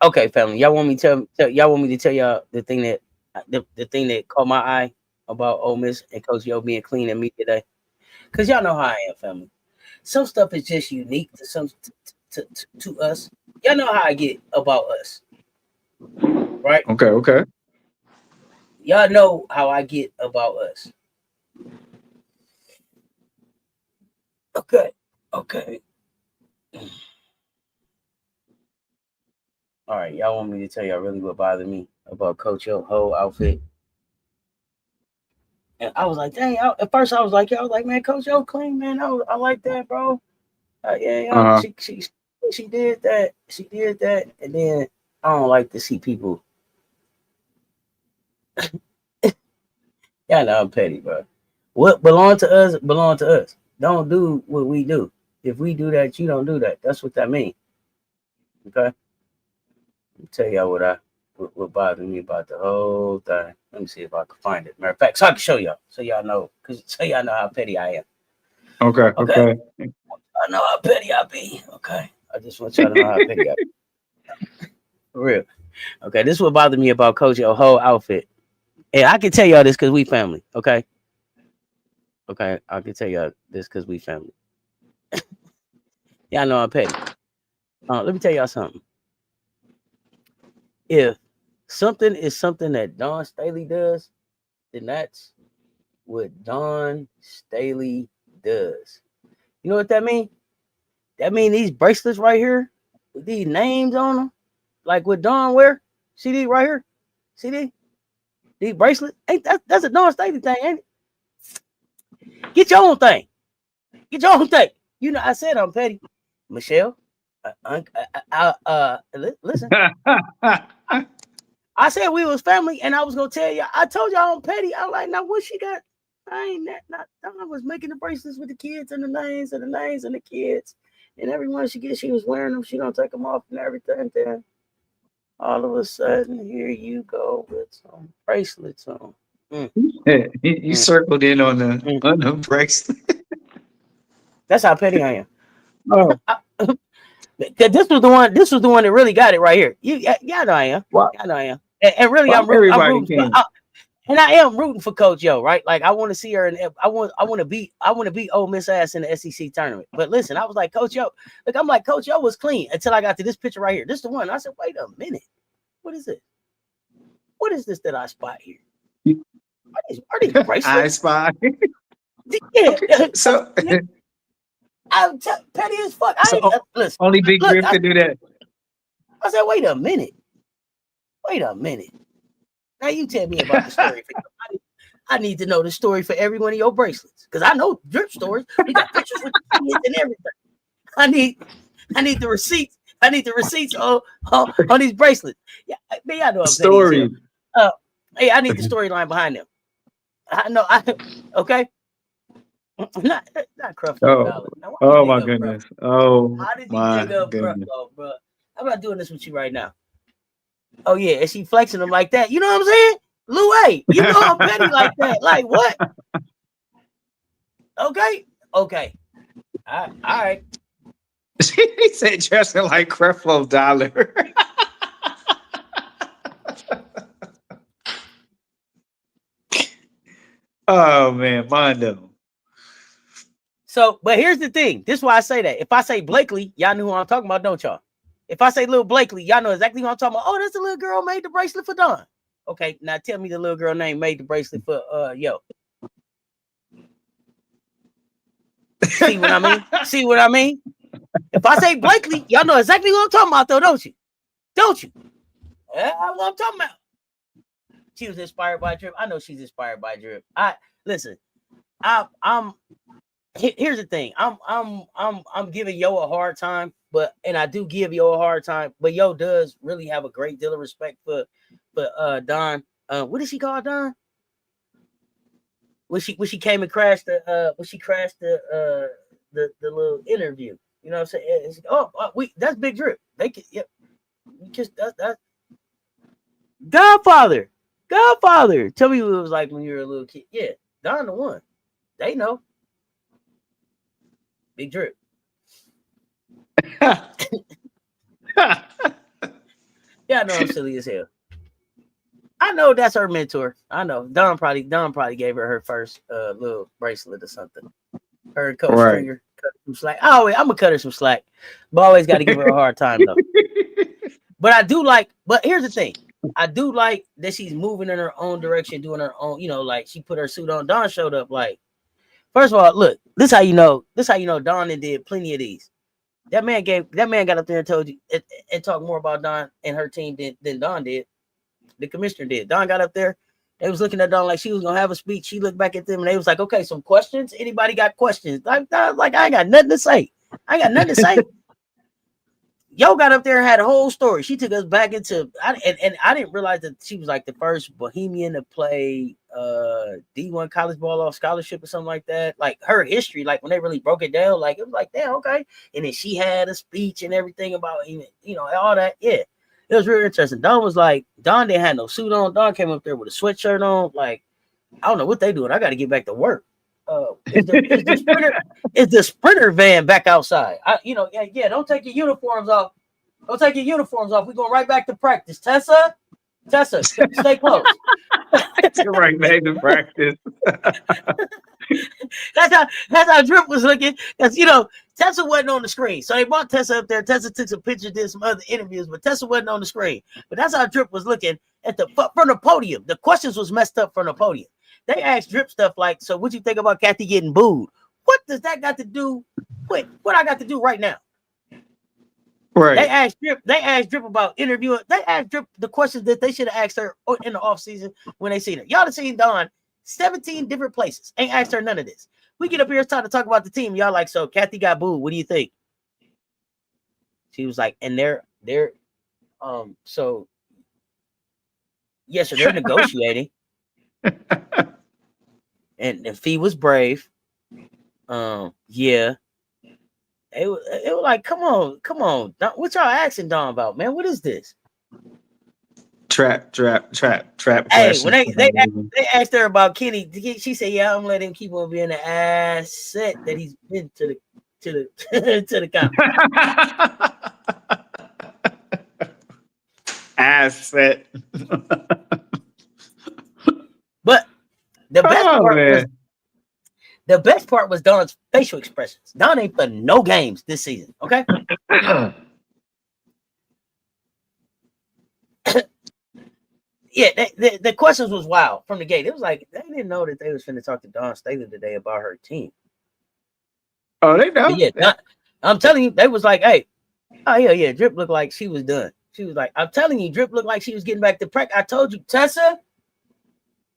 Okay, family. Y'all want me to tell y'all the thing that caught my eye about Ole Miss and Coach Yo being clean and me today? Because y'all know how I am, family. Some stuff is just unique to us. Y'all know how I get about us, right? Okay. Y'all know how I get about us. Okay. All right, y'all want me to tell y'all really what bothered me about Coach Yo's whole outfit? And I was like, dang, at first I was like, man, Coach Yo clean, man. I like that, bro. She did that. She did that. And then I don't like to see people. Y'all know I'm petty, bro. What belong to us, belong to us. Don't do what we do. If we do that, you don't do that. That's what that means. Okay? Let me tell y'all what bothered me about the whole thing. Let me see if I can find it. Matter of fact, so I can show y'all. So y'all know how petty I am. Okay. I know how petty I be. Okay. I just want y'all to know how petty I be. For real. Okay, this is what bothered me about Coach Yo's whole outfit. And I can tell y'all this because we family. Okay, I can tell y'all this because we family. Y'all know I'm petty. Let me tell y'all something. If something is something that Dawn Staley does, then that's what Dawn Staley does. You know what that means? That means these bracelets right here with these names on them, like what Dawn wear. See these right here? See these bracelets? Ain't that's a Dawn Staley thing, ain't it? Get your own thing. Get your own thing. You know, I said I'm petty. Michelle, listen. I said we was family, and I was gonna tell you. I told y'all I'm petty. I was like, now what she got? I ain't that. I was making the bracelets with the kids and the names and the kids, and everyone she was wearing them. She don't take them off and everything. Then all of a sudden, here you go with some bracelets on. You circled in on the bracelet. That's how petty I am. Oh. This was the one that really got it right here. Y'all know I am. Well, y'all know I am. And really, I'm rooting. And I am rooting for Coach Yo, right? Like I want to see her, and I want to beat Ole Miss ass in the SEC tournament. But listen, I was like, Coach Yo, look, I'm like, Coach Yo was clean until I got to this picture right here. This is the one. I said, wait a minute, what is it? What is this that I spot here? Are these bracelets? I spy. Yeah. So I'm petty as fuck. Listen, only Big Drip could do that. I said, wait a minute. Now you tell me about the story. I need to know the story for every one of your bracelets because I know drip stories. We got pictures with the kids and everything. I need the receipts. I need the receipts on these bracelets. Yeah, man, I know I'm Story. Hey, I need the storyline behind them. I know. Okay. Not Creflo. Oh my goodness. Oh, how did you my dig up goodness. Creflo, bro? I'm not doing this with you right now. Oh yeah, and she flexing them like that. You know what I'm saying? Louis, you know I'm petty like that. Like what? Okay. All right. He said dressing like Creflo Dollar. Oh man, Mondo. So, but here's the thing. This is why I say that. If I say Blakely, y'all know who I'm talking about, don't y'all? If I say little Blakely, y'all know exactly who I'm talking about. Oh, that's the little girl made the bracelet for Don. Okay, now tell me the little girl name made the bracelet for Yo. See what I mean? If I say Blakely, y'all know exactly what I'm talking about, though, don't you? That's what I'm talking about. She was inspired by Drip. I know she's inspired by Drip. Listen. Here's the thing. I'm giving Yo a hard time, and I do give Yo a hard time, but Yo does really have a great deal of respect for Don. What did she call Don? When she came and crashed the little interview. You know what I'm saying? That's Big Drip. They could, yeah. Just that's Godfather. Tell me what it was like when you were a little kid. Yeah, Don the one. They know. Big Drip. Yeah, I know I'm silly as hell. I know that's her mentor. I know Don probably gave her first little bracelet or something. Her and Coach Stringer cut her some slack. I'm gonna cut her some slack, but always got to give her a hard time though. But I do like. But here's the thing. I do like that she's moving in her own direction, doing her own. You know, like she put her suit on. Don showed up like. First of all, look. This how you know. Don did plenty of these. That man got up there and told you and talked more about Don and her team than Don did. The commissioner did. Don got up there. They was looking at Don like she was gonna have a speech. She looked back at them and they was like, "Okay, some questions. Anybody got questions?" Like I ain't got nothing to say. Yo got up there and had a whole story. She took us back into and I didn't realize that she was like the first Bohemian to play D1 college ball off scholarship or something like that. Like her history, like when they really broke it down, like it was like, damn, okay. And then she had a speech and everything about all that. Yeah. It was really interesting. Don didn't have no suit on. Don came up there with a sweatshirt on. Like, I don't know what they doing. I got to get back to work. Is the sprinter van back outside? Don't take your uniforms off. We're going right back to practice. Tessa, stay close. Right back to practice. That's how Drip was looking. Because Tessa wasn't on the screen. So they brought Tessa up there. Tessa took some pictures, did some other interviews, but Tessa wasn't on the screen. But that's how Drip was looking from the podium. The questions was messed up from the podium. They asked Drip stuff like, so what you think about Kathy getting booed? What does that got to do with what I got to do right now? Right. They asked Drip about interviewing. They asked Drip the questions that they should have asked her in the offseason when they seen her. Y'all have seen Dawn 17 different places. Ain't asked her none of this. We get up here, it's time to talk about the team. Y'all like, so Kathy got booed. What do you think? She was like, and they're so yes, so they're negotiating. And the fee was brave. Yeah. It was like, come on. What y'all asking Don about, man? What is this? Trap. Hey, when they asked her about Kenny, she said, "Yeah, I'm letting him keep on being an asset that he's been to the conference." Asset. The best Oh, part was man. the best part was Dawn's facial expressions. Dawn ain't for no games this season. Okay. Yeah, the questions was wild from the gate. It was like they didn't know that they was finna talk to Dawn Staley today about her team. Oh, they know. But yeah, I'm telling you, they was like, hey, oh yeah, Drip looked like she was done. She was like, I'm telling you, Drip looked like she was getting back to practice. I told you, Tessa,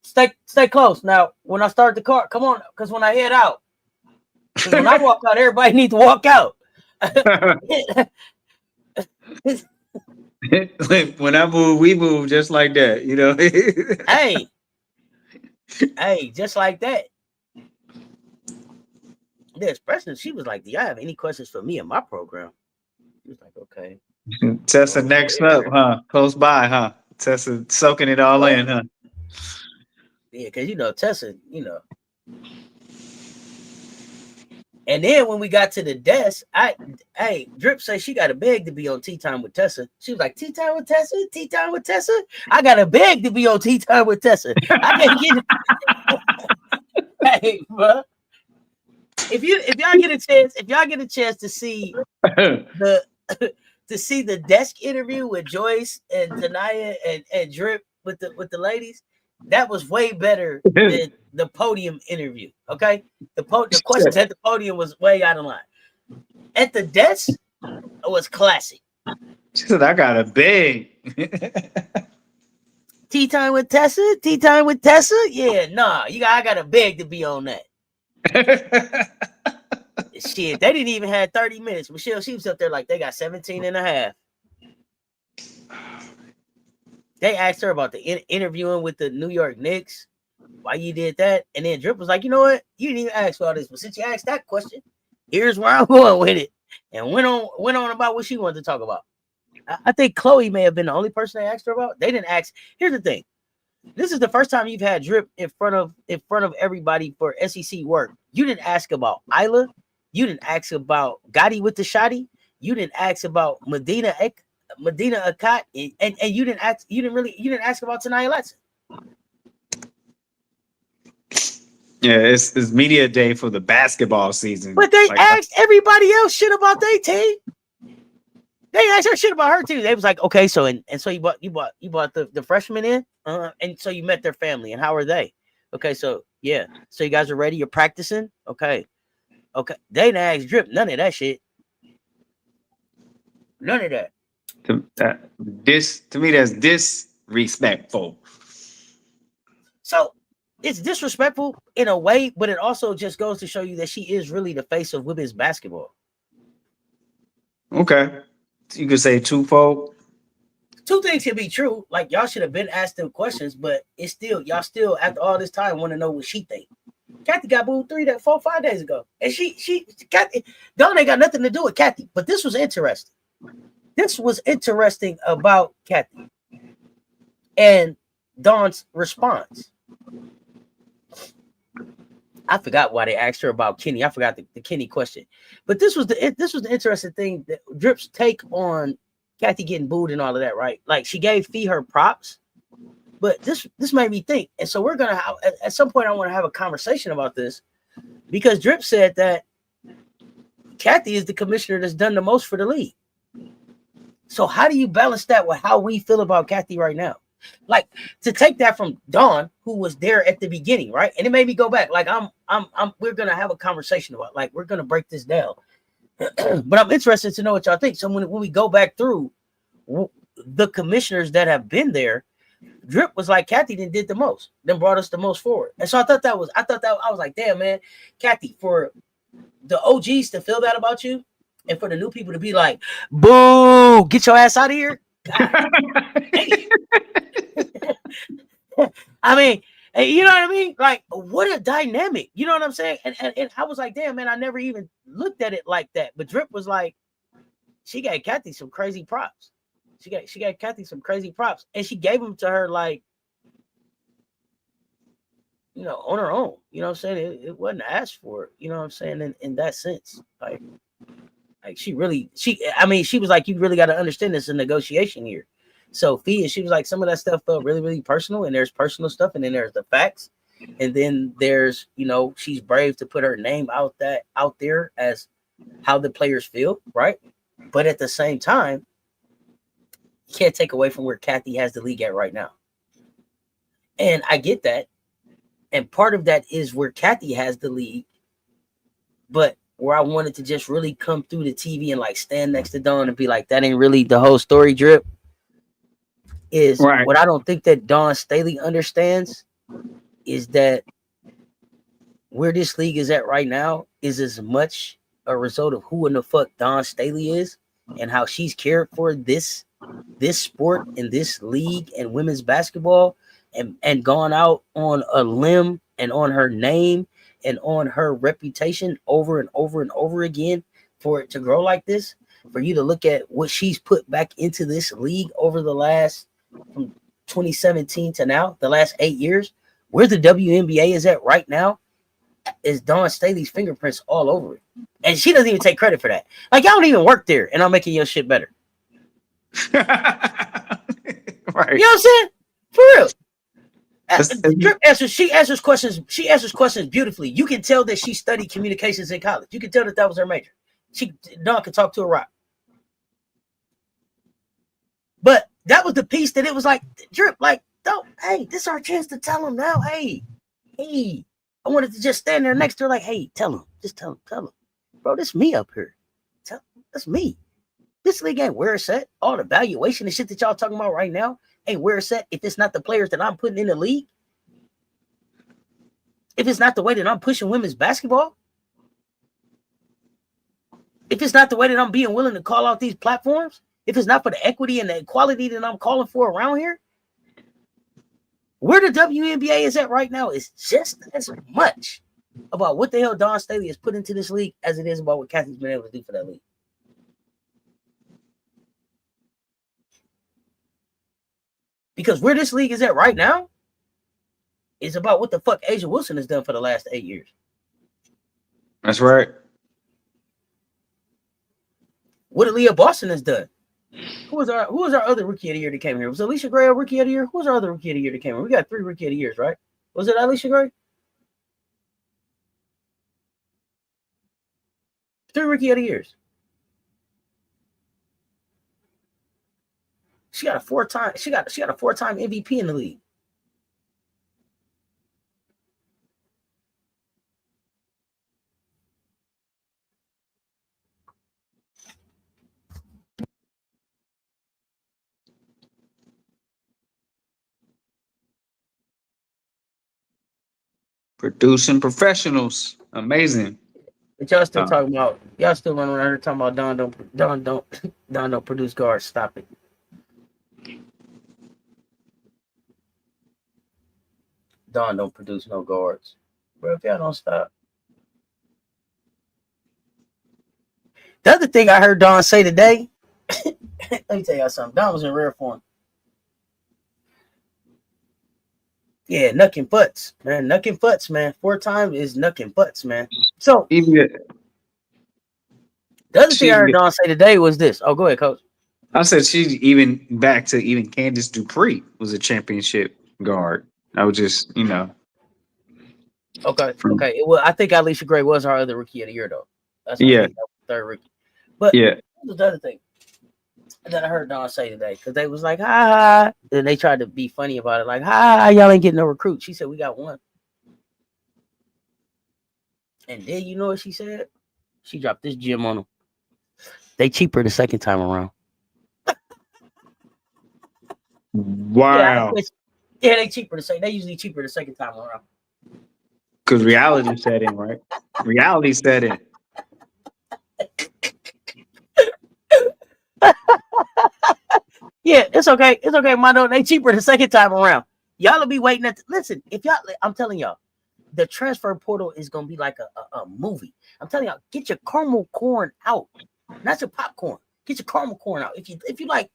stay close. Now, when I start the car, come on, because when I head out, because when I walk out, everybody needs to walk out. When I move, we move just like that, you know. hey, just like that. The expression, she was like, do y'all have any questions for me in my program? She was like, okay. Tessa next up, huh? Close by, huh? Tessa soaking it all in, huh? Yeah, because Tessa, And then when we got to the desk, Drip said she got to beg to be on Tea Time with Tessa. She was like, Tea Time with Tessa? Tea Time with Tessa? I got to beg to be on Tea Time with Tessa. I can't get it. Hey, bro. If y'all get a chance to see the desk interview with Joyce and Tanaya and Drip with the ladies, that was way better than the podium interview. Okay, the questions at the podium was way out of line. At the desk, it was classic. She said, "I gotta beg." Tea time with Tessa. Tea time with Tessa. Yeah, nah, I gotta beg to be on that. Shit, they didn't even have 30 minutes. Michelle, she was up there like they got 17 and a half. They asked her about the interviewing with the New York Knicks, why you did that. And then Drip was like, you know what? You didn't even ask for all this. But since you asked that question, here's where I'm going with it. And went on about what she wanted to talk about. I think Chloe may have been the only person they asked her about. They didn't ask. Here's the thing. This is the first time you've had Drip in front of everybody for SEC work. You didn't ask about Isla. You didn't ask about Gotti with the shotty. You didn't ask about Medina Akat, and you didn't ask about Tanaya Latson. Yeah, it's media day for the basketball season. But they asked everybody else shit about their team. They asked her shit about her too. They was like, okay, so and so you bought the freshmen in, and so you met their family, and how are they? Okay, so yeah, so you guys are ready. You're practicing. Okay. They didn't ask Drip none of that shit. None of that. To me, that's disrespectful. So it's disrespectful in a way, but it also just goes to show you that she is really the face of women's basketball. Okay. You could say twofold. Two things can be true. Like y'all should have been asked them questions, but it's still y'all still after all this time want to know what she think. Kathy got booed 5 days ago, and Kathy Dawn ain't got nothing to do with Kathy. But this was interesting. This was interesting about Kathy and Dawn's response. I forgot why they asked her about Kenny. I forgot the Kenny question, but this was the interesting thing that Drip's take on Kathy getting booed and all of that, right? Like she gave Fee her props, but this made me think, and so we're gonna at some point I want to have a conversation about this because Drip said that Kathy is the commissioner that's done the most for the league. So how do you balance that with how we feel about Kathy right now? Like to take that from Dawn, who was there at the beginning, right? And it made me go back. Like we're gonna have a conversation about, like, we're gonna break this down. But I'm interested to know what y'all think. So when we go back through the commissioners that have been there, Drip was like, Kathy did the most, then brought us the most forward. And so I was like, damn, man, Kathy, for the OGs to feel that about you, and for the new people to be like, boo, get your ass out of here. God, I mean, you know what I mean? Like, what a dynamic. You know what I'm saying? And I was like, damn, man, I never even looked at it like that. But Drip was like, she gave Kathy some crazy props. She gave Kathy some crazy props. And she gave them to her, like, you know, on her own. You know what I'm saying? It wasn't asked for, you know what I'm saying, in that sense. Like she was like, you really got to understand this in negotiation here. So Fee, she was like, some of that stuff felt really, really personal, and there's personal stuff, and then there's the facts. And then there's, she's brave to put her name out there as how the players feel, right? But at the same time, you can't take away from where Kathy has the league at right now. And I get that. And part of that is where Kathy has the league. But where I wanted to just really come through the TV and like stand next to Dawn and be like, that ain't really the whole story, Drip, is Right. what I don't think that Dawn Staley understands is that where this league is at right now is as much a result of who in the fuck Dawn Staley is and how she's cared for this sport and this league and women's basketball and gone out on a limb and on her name and on her reputation over and over and over again for it to grow like this, for you to look at what she's put back into this league over the last, from 2017 to now, the last 8 years, where the WNBA is at right now is Dawn Staley's fingerprints all over it. And she doesn't even take credit for that. Like, y'all don't even work there, and I'm making your shit better. Right. You know what I'm saying? For real. She answers questions beautifully. You can tell that she studied communications in college. You can tell that was her major. Dawn could talk to a rock. But that was the piece that it was like, Drip, like, don't, hey, this is our chance to tell him now. Hey. I wanted to just stand there next to her like, hey, tell him. Just tell him. Bro, this me up here. That's me. This league ain't where it's at. All the valuation and shit that y'all talking about right now ain't where it's at if it's not the players that I'm putting in the league. If it's not the way that I'm pushing women's basketball. If it's not the way that I'm being willing to call out these platforms. If it's not for the equity and the equality that I'm calling for around here. Where the WNBA is at right now is just as much about what the hell Dawn Staley has put into this league as it is about what Kathy's been able to do for that league. Because where this league is at right now is about what the fuck Asia Wilson has done for the last 8 years. That's right. What Aaliyah Boston has done. Who was our other rookie of the year that came here? Was Alicia Gray a rookie of the year? Who was our other rookie of the year that came here? We got 3 rookie of the years, right? Was it Alicia Gray? 3 rookie of the years. She got a 4-time MVP in the league. Producing professionals. Amazing. But y'all still talking about, y'all still running around here talking about Don don't produce guards. Stop it. Don don't produce no guards. Bro, if y'all don't stop. The other thing I heard Don say today, let me tell y'all something. Don was in rare form. Yeah, knucking butts, man. Knucking butts, man. 4 times is knucking butts, man. So Even the other thing I heard Don say today was this. Oh, go ahead, Coach. I said she's even back to even Candace Dupree was a championship guard. I was just, Okay. Well, I think Alicia Gray was our other rookie of the year, though. That's I think that was the 3rd rookie. But yeah, what was the other thing that I heard Don say today? Because they was like, ha. And they tried to be funny about it, like, ha, y'all ain't getting no recruit. She said, we got 1. And then you know what she said? She dropped this gem on them. They cheaper the second time around. Wow. Yeah, they cheaper the second. They usually cheaper the second time around. Because reality set in, right? Reality set in. Yeah, it's okay. It's okay, Mondo. They cheaper the second time around. Y'all will be waiting listen, if y'all, I'm telling y'all, the transfer portal is gonna be like a movie. I'm telling y'all, get your caramel corn out, not your popcorn. Get your caramel corn out. If you like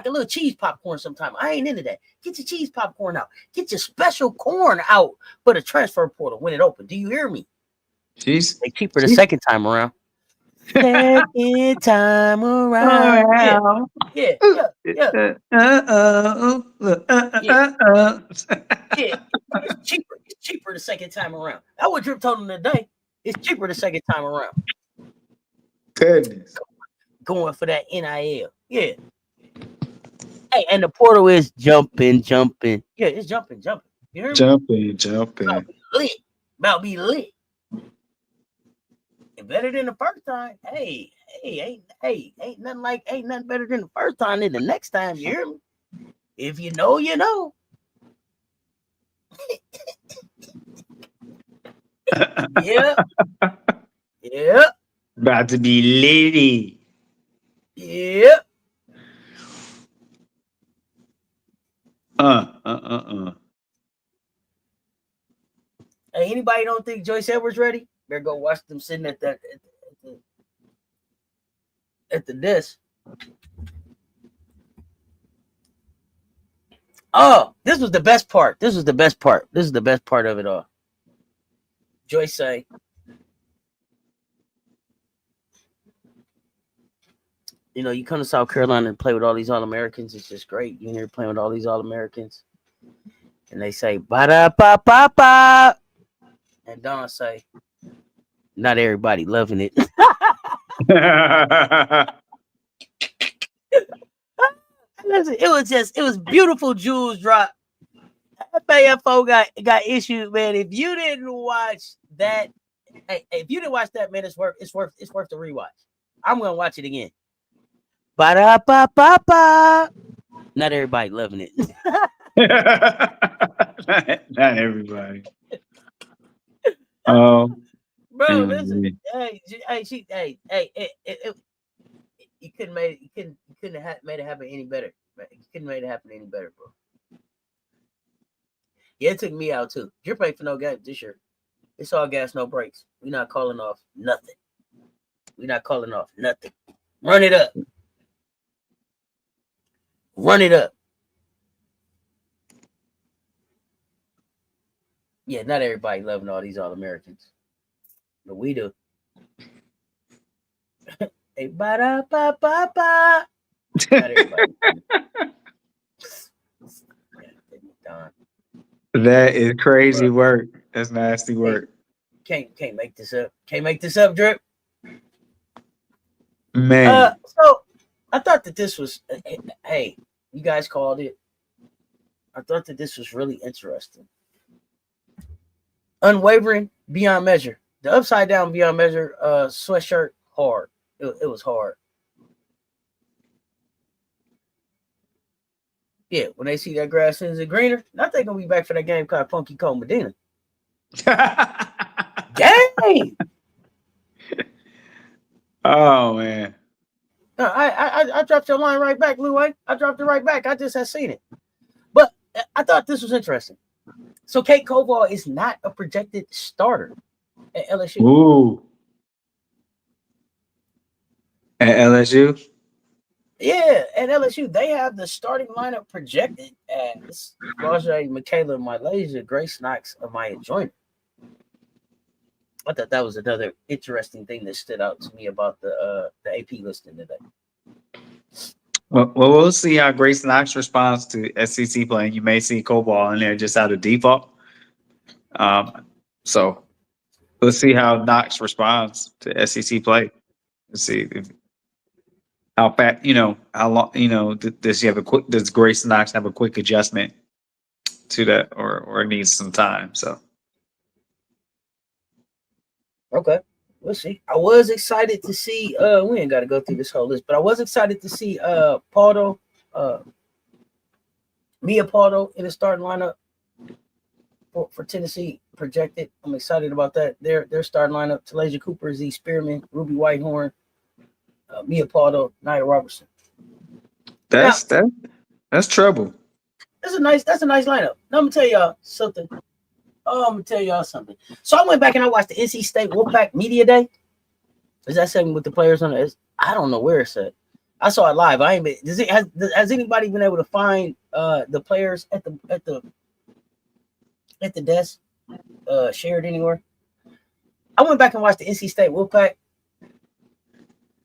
a little cheese popcorn sometime, I ain't into that. Get your cheese popcorn out. Get your special corn out for the transfer portal when it opens. Do you hear me? Jeez. They cheaper the second time around. Second time around. Yeah. Yeah. It's cheaper. It's cheaper the second time around. That's what Drip told him today. It's cheaper the second time around. Goodness. Going for that NIL. Yeah. Hey, and the portal is jumping. Yeah, it's jumping. You hear me? Jumping. About be lit. And better than the first time. Hey, ain't nothing better than the first time than the next time. You hear me? If you know, you know. Yeah. About to be litty. Yeah. Hey, anybody don't think Joyce Edwards ready? Better go watch them sitting at the desk. Oh, this was the best part. This is the best part of it all. Joyce say, you know, you come to South Carolina and play with all these All-Americans. It's just great. You're here playing with all these All-Americans. And they say, ba-da-ba-ba-ba. And Don say, not everybody loving it. Listen, it was beautiful jewels drop. FAFO got issued, man. If you didn't watch that, man, it's worth the rewatch. I'm gonna watch it again. Ba-da-ba-ba-ba. Not everybody loving it. Not everybody. Bro, listen. You couldn't have made it happen any better. You couldn't made it happen any better, bro. Yeah, it took me out too. Drip ain't for no game this year. It's all gas, no brakes. We're not calling off nothing. Run it up. Yeah, not everybody loving all these All-Americans. But we do. Hey, ba-da-ba-ba-ba. Not everybody. That is crazy work. That's nasty work. Can't make this up. Drip. Man. So I thought that this was hey, you guys called it. I thought that this was really interesting. Unwavering beyond measure. The upside down beyond measure sweatshirt hard. It was hard. Yeah, when they see that grass is greener, not they gonna be back for that game called Funky Cole Medina. Dang! Oh man. I dropped your line right back, Lou. I dropped it right back. I just had seen it. But I thought this was interesting. So Kate Koval is not a projected starter at LSU. Ooh. At LSU? Yeah, at LSU, they have the starting lineup projected as Rajay, Michaela, Malaysia, Grace Knox, Amaya Joyner. I thought that was another interesting thing that stood out to me about the AP listing today. Well, we'll see how Grace Knox responds to SEC play. You may see Cobalt in there just out of default. So let's see how Knox responds to SEC play. Let's see how fast, how long, does Grace Knox have a quick adjustment to that or needs some time? So. Okay. We'll see. I was excited to see we ain't got to go through this whole list, but I was excited to see Pardo, Mia Pardo in the starting lineup for Tennessee projected. I'm excited about that. Their starting lineup: Talasia Cooper, Z Spearman, Ruby Whitehorn, Mia Pardo, Nia Robertson. That's trouble. That's a nice lineup. Now I'm gonna tell y'all something. So I went back and I watched the NC State Wolfpack Media Day. Is that segment with the players on it? I don't know where it's at. I saw it live. Has anybody been able to find the players at the desk shared anywhere? I went back and watched the NC State Wolfpack.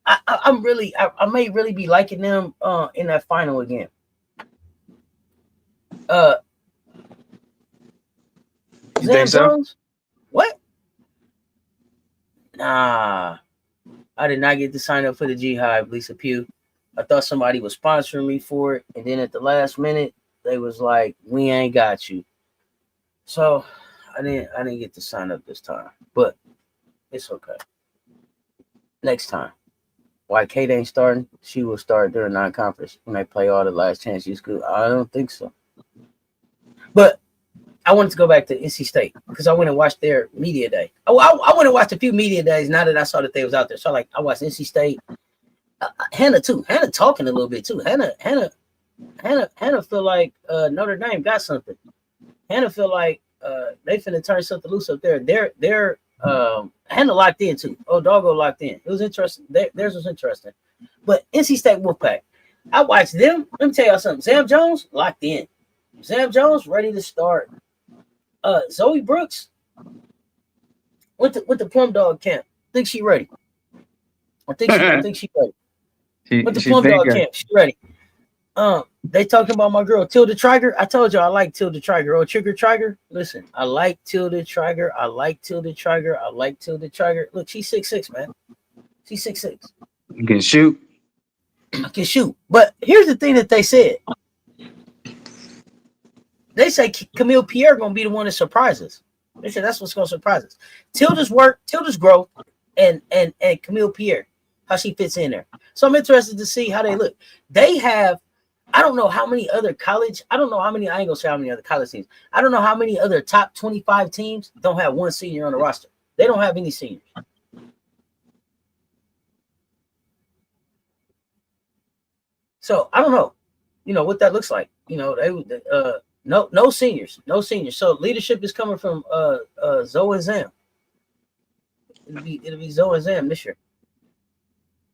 I may really be liking them in that final again. You Sam think so? Jones? What? Nah, I did not get to sign up for the G Hive, Lisa Pugh. I thought somebody was sponsoring me for it, and then at the last minute, they was like, "We ain't got you." So I didn't get to sign up this time, but it's okay. Next time. Why Kate ain't starting? She will start during non-conference when they play all the last chance you school. I don't think so. But I wanted to go back to NC State because I went and watched their media day. I went and watched a few media days now that I saw that they was out there. So I watched NC State. Hannah too. Hannah talking a little bit too. Hannah feel like Notre Dame got something. Hannah feel like they finna turn something loose up there. They're Hannah locked in too. Oh, doggo locked in. It was interesting. Theirs was interesting. But NC State Wolfpack, I watched them. Let me tell y'all something. Sam Jones locked in. Sam Jones ready to start. Zoe Brooks with the Plum Dog camp. Think she ready? I think she ready. With the Plum Dog camp, she ready. They talking about my girl Tilda Triger. I told you I like Tilda Triger. Oh, Trigger Triger. Listen, I like Tilda Triger. I like Tilda Triger. Look, she's 6'6", man. She's 6'6". You can shoot. I can shoot. But here's the thing that they said. They say Camille Pierre gonna be the one that surprises. They said that's what's gonna surprise us. Tilda's work, Tilda's growth, and Camille Pierre, how she fits in there. So I'm interested to see how they look. They have, I don't know how many other college, I ain't gonna say how many other college teams. I don't know how many other top 25 teams don't have one senior on the roster. They don't have any seniors. So I don't know, what that looks like. They no seniors. So leadership is coming from Zoe and Zam. It'll be Zoe and Zam this year.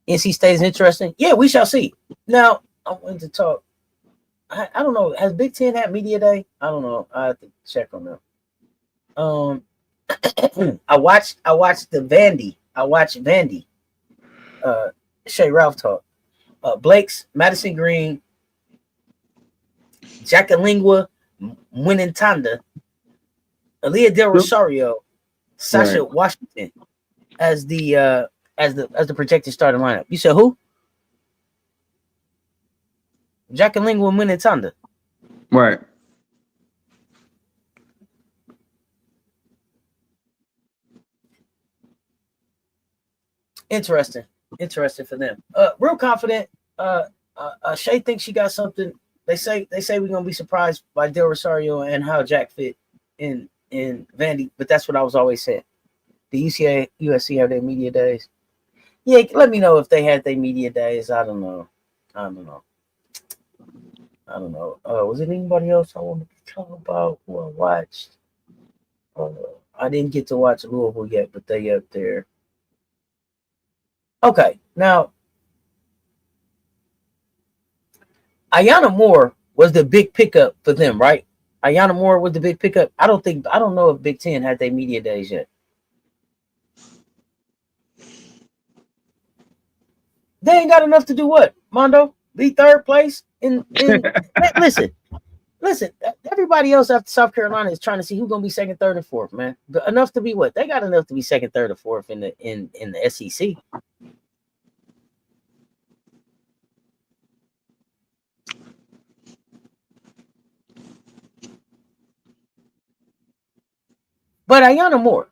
NC State is interesting. Yeah, we shall see. Now I want to talk. I don't know. Has Big Ten had media day? I don't know. I have to check on them. I watched the Vandy. I watched Vandy. Shay Ralph talk. Blake's, Madison Green, Jackalingua, Winintanda, Aaliyah Del Rosario, Sasha Washington as the projected starting lineup. You said who? Jackalingua, Winintanda. Right. Interesting for them. Real confident. Shay thinks she got something. They say we're gonna be surprised by Del Rosario and how Jack fit in Vandy, but that's what I was always saying. The USC have their media days. Yeah, let me know if they had their media days. I don't know. Was it anybody else I wanted to talk about who I watched? I didn't get to watch Louisville yet, but they up there. Okay, now Ayanna Moore was the big pickup for them, right? Ayanna Moore was the big pickup. I don't know if Big Ten had their media days yet. They ain't got enough to do what, Mondo? Be third place in listen. Everybody else after South Carolina is trying to see who's gonna be second, third, and fourth, man. Enough to be what? They got enough to be second, third, or fourth in the SEC. But Ayanna Moore,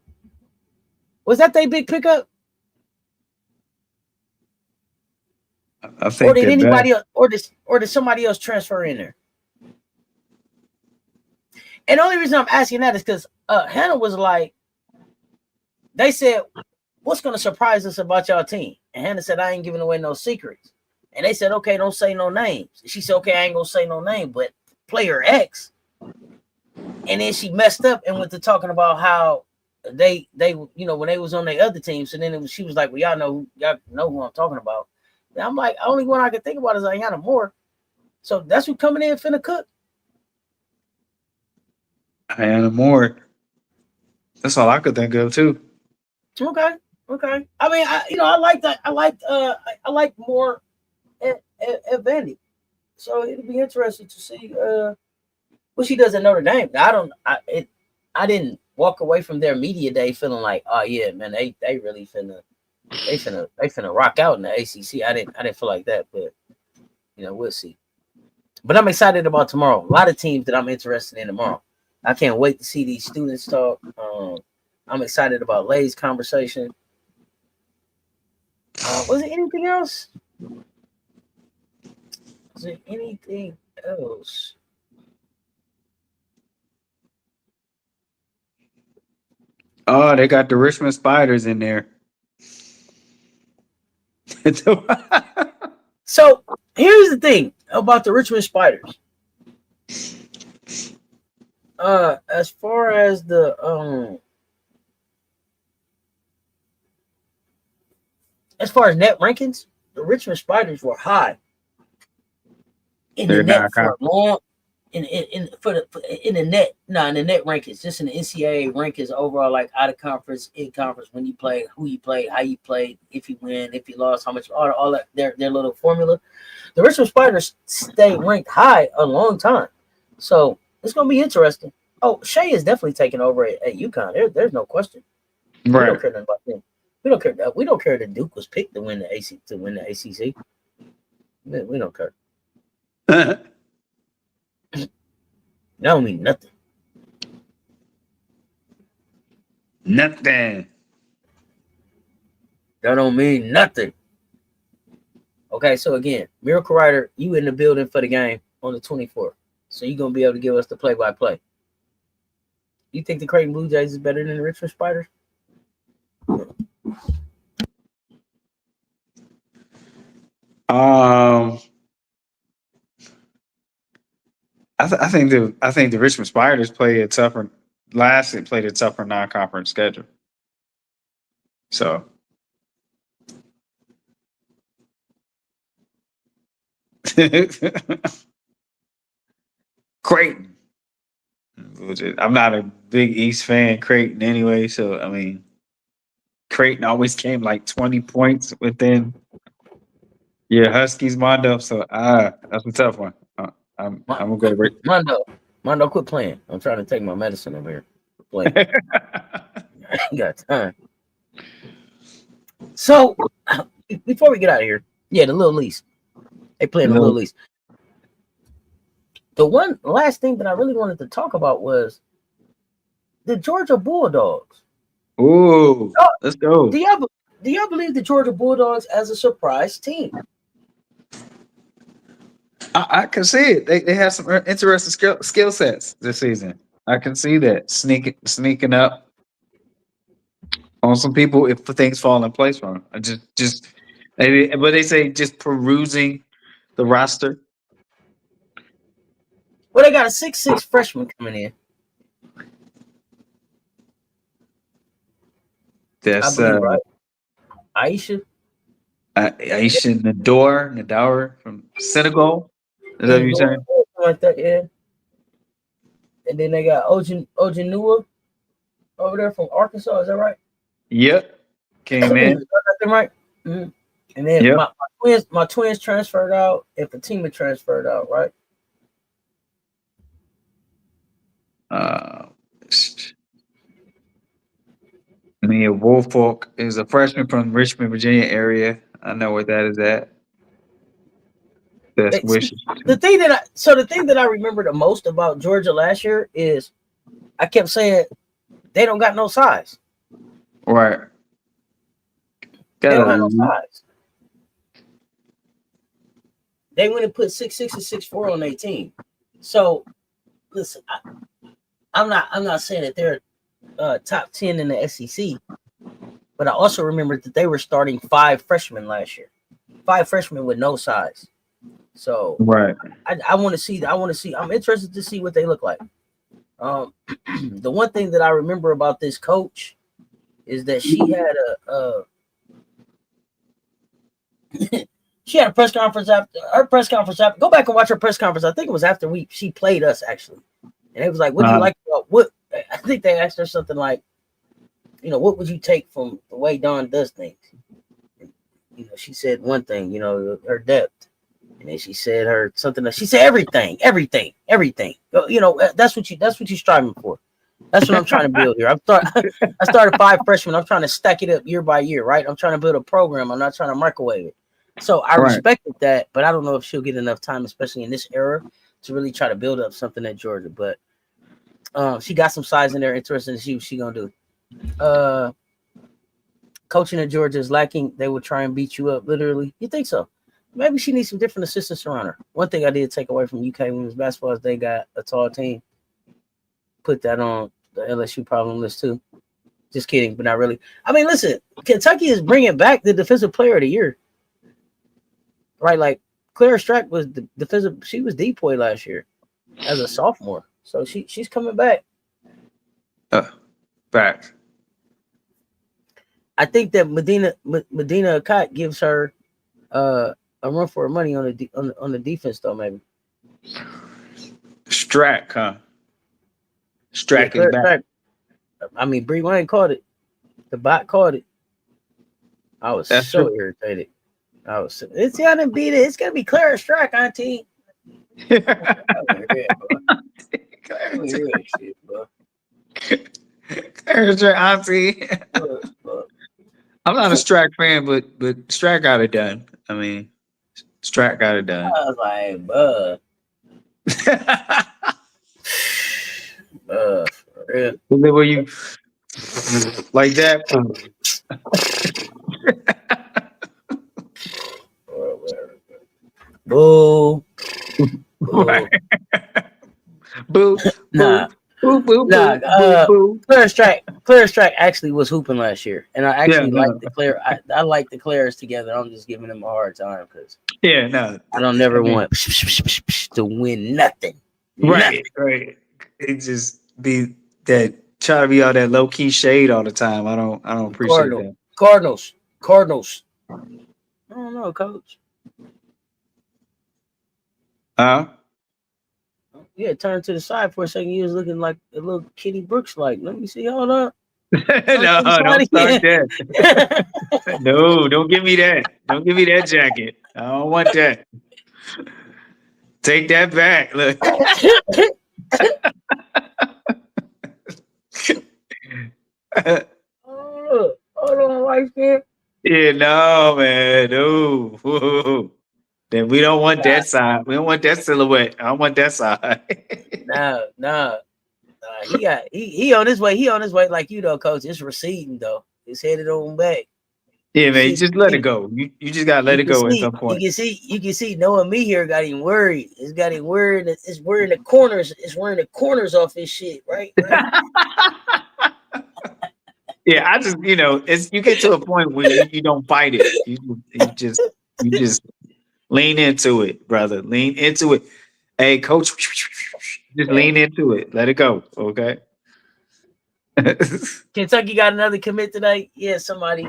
was that their big pickup? I think. Or did anybody else, or did somebody else transfer in there? And the only reason I'm asking that is because Hannah was like, they said, "What's going to surprise us about y'all team?" And Hannah said, "I ain't giving away no secrets." And they said, "Okay, don't say no names." She said, "Okay, I ain't gonna say no name, but player X." And then she messed up and went to talking about how they when they was on their other teams, and then she was like, "Well, y'all know who I'm talking about." And I'm like, only one I can think about is Ayanna Moore. So that's who coming in finna cook. Ayanna Moore. That's all I could think of too. Okay. I mean, I like that. I like Moore at Vandy. So it'll be interesting to see what she does at Notre Dame. I walk away from their media day feeling like, oh yeah, man, they really finna rock out in the ACC. I didn't feel like that, but we'll see. But I'm excited about tomorrow. A lot of teams that I'm interested in tomorrow. I can't wait to see these students talk. I'm excited about Lay's conversation. Was it anything else? Was it anything else? Oh, they got the Richmond Spiders in there. So here's the thing about the Richmond Spiders. As far as net rankings, the Richmond Spiders were high in the net for a long in the net rankings, just in the NCAA rankings overall, like out of conference, in conference, when you play, who you played, how you played, if you win, if you lost, how much, all that their little formula. The Richmond Spiders stayed ranked high a long time, so it's gonna be interesting. Oh, Shea is definitely taking over at UConn. There's no question. Right. We don't care nothing about them. We don't care that Duke was picked to win the ACC. We don't care. That don't mean nothing. Nothing. That don't mean nothing. Okay, so again, Miracle Rider, you in the building for the game on the 24th. So you're going to be able to give us the play-by-play. You think the Creighton Blue Jays is better than the Richmond Spiders? I think the Richmond Spiders played a tougher non-conference schedule. So Creighton. I'm not a big East fan, Creighton anyway. So I mean, Creighton always came like 20 points within your Huskies, Mondo. So that's a tough one. I'm gonna go with Mondo, quit playing. I'm trying to take my medicine over here. Quit playing. I ain't got time. So before we get out of here, the Little East. They play in the Little East. The last thing that I really wanted to talk about was the Georgia Bulldogs. Ooh, let's go. Do y'all believe the Georgia Bulldogs as a surprise team? I can see it. They have some interesting skill sets this season. I can see that sneaking up on some people if things fall in place for them. But they say just perusing the roster. Well, they got a 6'6" freshman coming in. That's right? Aisha Nador from Senegal. Is that what you're saying? Like that, yeah. And then they got Ojinua over there from Arkansas. Is that right? Yep. Came in. Right? Mm-hmm. And then my twins transferred out, and Fatima transferred out, right? Mia Woolfolk is a freshman from Richmond, Virginia area. I know where that is at. Best wishes. The thing that I remember the most about Georgia last year is I kept saying they don't got no size. Right. They don't have no size. They went and put 6'6" and 6'4" on their team. So listen, I'm not saying that they're top 10 in the SEC, but I also remember that they were starting 5 freshmen last year. 5 freshmen with no size. So right. I want to see. I'm interested to see what they look like. The one thing that I remember about this coach is that she had she had a press conference after her press conference. Go back and watch her press conference. I think it was after she played us actually, and it was like, "What do you like about what?" I think they asked her something like, "What would you take from the way Dawn does things?" She said one thing, her depth. And then she said everything. That's what you're striving for. That's what I'm trying to build here. I started 5 freshmen. I'm trying to stack it up year by year, right? I'm trying to build a program. I'm not trying to microwave it. So I Right. respected that, but I don't know if she'll get enough time, especially in this era, to really try to build up something at Georgia. But she got some size in there. Interesting to see what she gonna do. Coaching at Georgia is lacking. They will try and beat you up, literally. You think so? Maybe she needs some different assistants around her. One thing I did take away from UK women's basketball is they got a tall team. Put that on the LSU problem list too. Just kidding, but not really. I mean, listen, Kentucky is bringing back the defensive player of the year, right? Like Clara Strack was the defensive. She was DPOY last year as a sophomore, so she's coming back. Back. I think that Medina Akot gives her a run for her money on the defense though, maybe. Strack, huh? Strack is back. I mean, Bree Wayne caught it. The bot caught it. I was That's so true. irritated. It's gonna beat it. It's gonna be Clara Strack, Auntie. There's your auntie. I'm not a Strack fan, but Strack got it done. I mean, Strack got it done. I was like, for real. Were you like that? Boo. Boo. Right. Boo. Nah. Boo. Boo. Nah, Boo. Clara Strack actually was hooping last year, and I actually like the Clara. I like the Claras together. I'm just giving them a hard time because I don't never want to win nothing. Right. It just be that try to be all that low key shade all the time. I don't appreciate that. Cardinals. I don't know, Coach. Yeah, turn to the side for a second. You was looking like a little Kitty Brooks. Like, let me see. Hold up. No, don't start that. No, don't give me that. Don't give me that jacket. I don't want that. Take that back. Look. Hold on, white skin. Yeah, no, man. No. Whoa. Then we don't want that side. We don't want that silhouette. I don't want that side. No. He on his way. He on his way, like you know, Coach. It's receding though. It's headed on back. Yeah, man. You just let it go. You just gotta let it go at some point. You can see knowing me here got him worried. It's got him worried. It's wearing the corners. It's wearing the corners off his shit, right? Yeah, I just it's you get to a point where you don't fight it. You just lean into it, brother. Lean into it. Hey, Coach, just lean into it. Let it go, okay? Kentucky got another commit today. Yeah, somebody.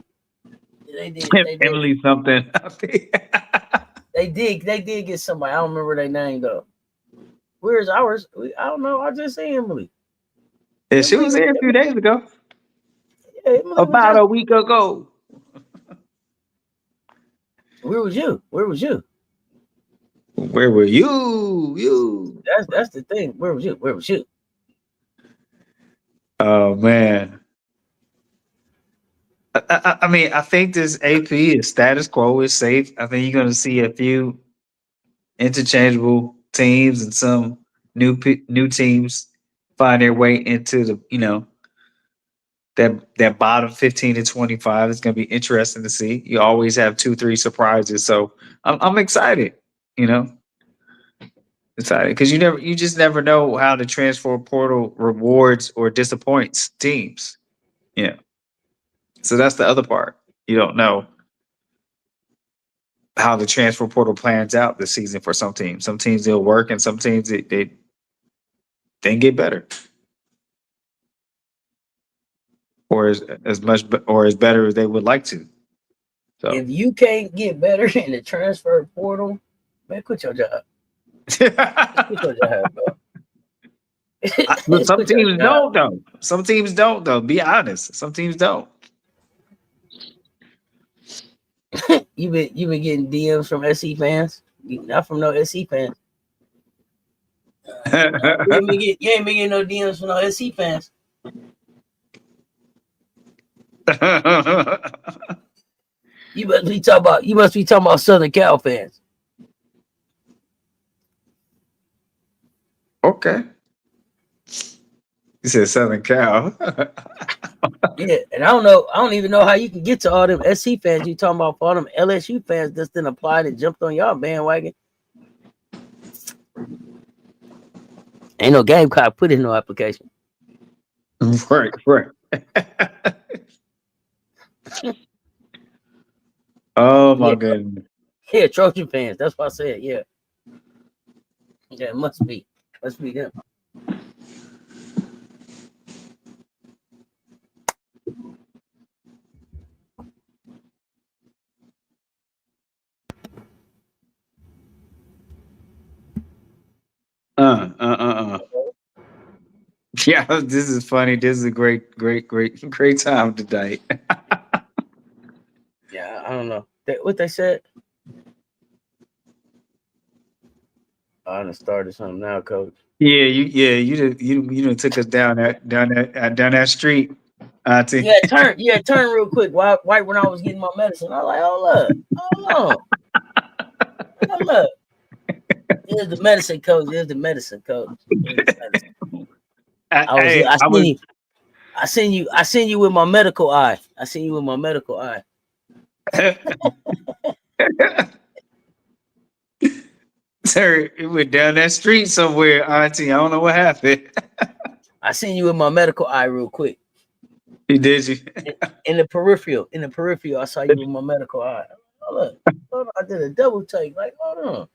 They did. Emily something. They did get somebody. I don't remember their name though. Where's ours? I don't know. I just see Emily. Yeah, she was here a few days ago. Yeah, About a week ago. Where was you? Where were you? That's the thing. Where was you? Oh man. I mean, I think this AP is status quo is safe. I think you're going to see a few interchangeable teams and some new teams find their way into the that bottom 15 to 25. It's going to be interesting to see. You always have 2-3 surprises, so I'm excited. Excited because you just never know how the transfer portal rewards or disappoints teams. Yeah. So that's the other part. You don't know how the transfer portal plans out this season for some teams. Some teams they'll work, and some teams they get better, or as much or as better as they would like to. So if you can't get better in the transfer portal, man, quit your job. Quit your job, bro. But some teams don't though. Some teams don't though. Be honest. Some teams don't. You been getting DMs from SC fans? Not from no SC fans. You ain't been getting no DMs from no SC fans. You must be talking about Southern Cal fans. Okay. You said Southern Cal. Yeah, and I don't even know how you can get to all them SC fans you talking about. For all them LSU fans that's then applied and jumped on y'all bandwagon. Ain't no Gamecock put in no application. Right. Oh my goodness. Yeah, Trojan fans. That's what I said. Yeah, it must be them. Yeah, this is funny. This is a great time today. Yeah, I don't know what they said. I done started something now, coach. You done took us down that street. Turn real quick. Right when I was getting my medicine, I was like, hold up. Here's the medicine coach. I send you with my medical eye. Sir, it went down that street somewhere, Auntie. I don't know what happened. I seen you with my medical eye real quick. Did you? In the peripheral, I saw you with my medical eye. Hold on. I did a double take. Like, hold on.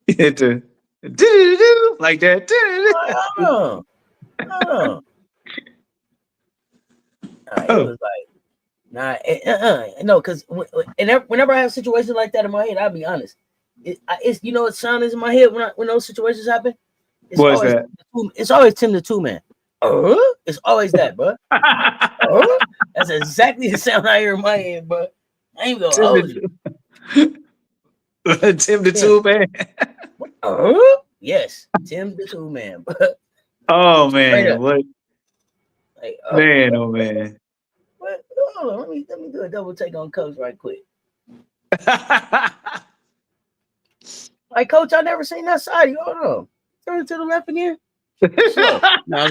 You had to do like that. Hold on. It was like, no, because whenever I have situations like that in my head, I'll be honest. It's what sound is in my head when those situations happen. What's that? It's always Tim the Two Man. It's always that, bro. That's exactly the sound I hear in my head, bro. I ain't gonna hold you. Tim the Two Man. Yes, Tim the Two Man. Oh man, what? Like, man, oh man. What? Hold on, let me do a double take on Coach right quick. Like, Coach, I never seen that side. Hold on. Turn to the left again. Slow. No,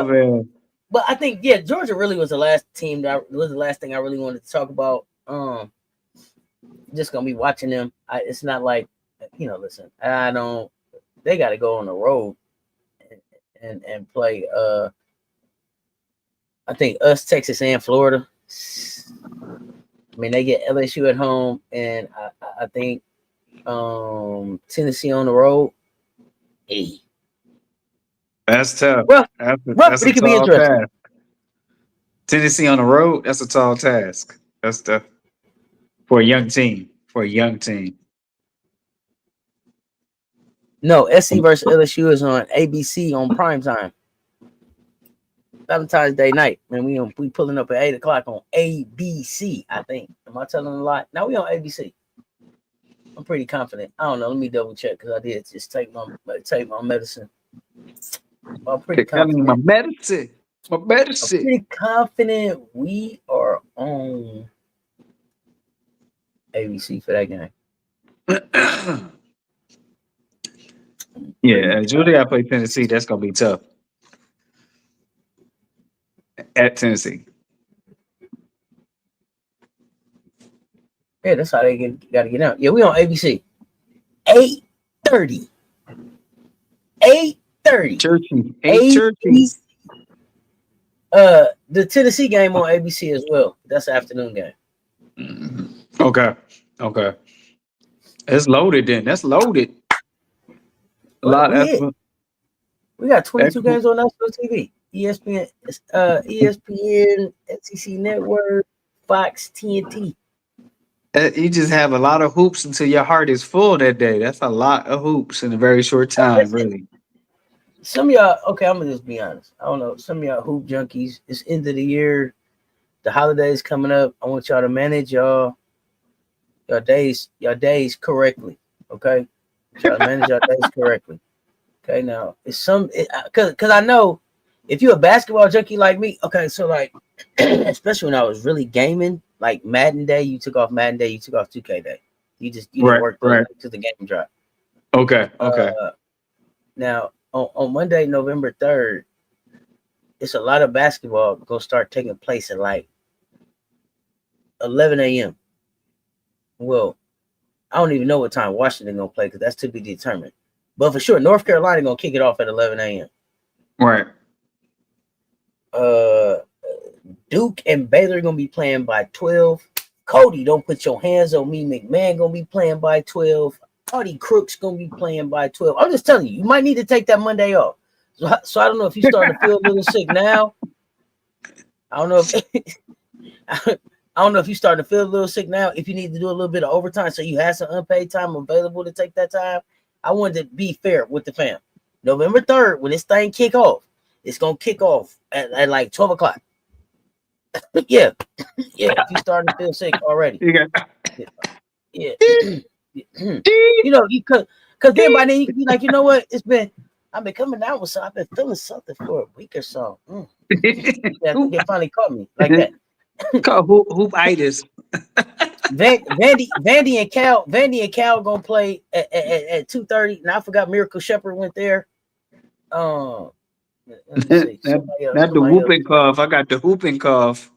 man. But I think Georgia really was the last thing I really wanted to talk about. Just gonna be watching them. It's not like listen, they gotta go on the road and play I think us, Texas, and Florida. I mean, they get LSU at home, and I think Tennessee on the road. Hey. That's tough. Well, that's it could be interesting. Task. Tennessee on the road, that's a tall task. That's tough for a young team. No, SC versus LSU is on ABC on primetime. Valentine's Day night, man. We pulling up at 8:00 on ABC. I think. Am I telling a lot? Now we on ABC. I'm pretty confident. I don't know. Let me double check because I did just take my medicine. I'm pretty confident. My medicine. I'm pretty confident we are on ABC for that game. Yeah, Julia play Tennessee. That's gonna be tough. At Tennessee. Yeah, that's how they got to get out. Yeah, we on ABC. 8:30. 8:30. Churchy. The Tennessee game on ABC as well. That's an afternoon game. Mm-hmm. Okay. It's loaded then. That's loaded. We got 22 games on national TV. ESPN, SEC Network, Fox, TNT. You just have a lot of hoops until your heart is full that day. That's a lot of hoops in a very short time, really. Some of y'all, okay, I'm gonna just be honest. I don't know. Some of y'all hoop junkies. It's end of the year. The holidays coming up. I want y'all to manage your days correctly. Okay, y'all manage your days correctly. Okay, now it's because I know if you're a basketball junkie like me. Okay, so like especially when I was really gaming, like Madden Day, you took off Madden Day, you took off 2K Day. You didn't work those to the game drop. Okay. Now on Monday, November 3rd, it's a lot of basketball gonna start taking place at like 11 a.m. Well, I don't even know what time Washington gonna play because that's to be determined. But for sure, North Carolina gonna kick it off at 11 a.m. Right. Duke and Baylor gonna be playing by 12. Cody, don't put your hands on me. McMahon gonna be playing by 12. Cody Crooks gonna be playing by 12. I'm just telling you, you might need to take that Monday off. So I don't know if you starting to feel a little sick now. I don't know if I don't know if you starting to feel a little sick now. If you need to do a little bit of overtime, so you have some unpaid time available to take that time. I wanted to be fair with the fam. November 3rd, when this thing kick off, it's gonna kick off at like 12 o'clock. yeah. If you starting to feel sick already. Yeah. You know, because then by then you can be like, you know what? I've been coming down with something. I've been feeling something for a week or so. It finally caught me like that. Called hoopitis. Vandy and Cal gonna play at 2:30. And I forgot Miracle Shepherd went there. Let me see. Not the whooping cough. I got the whooping cough.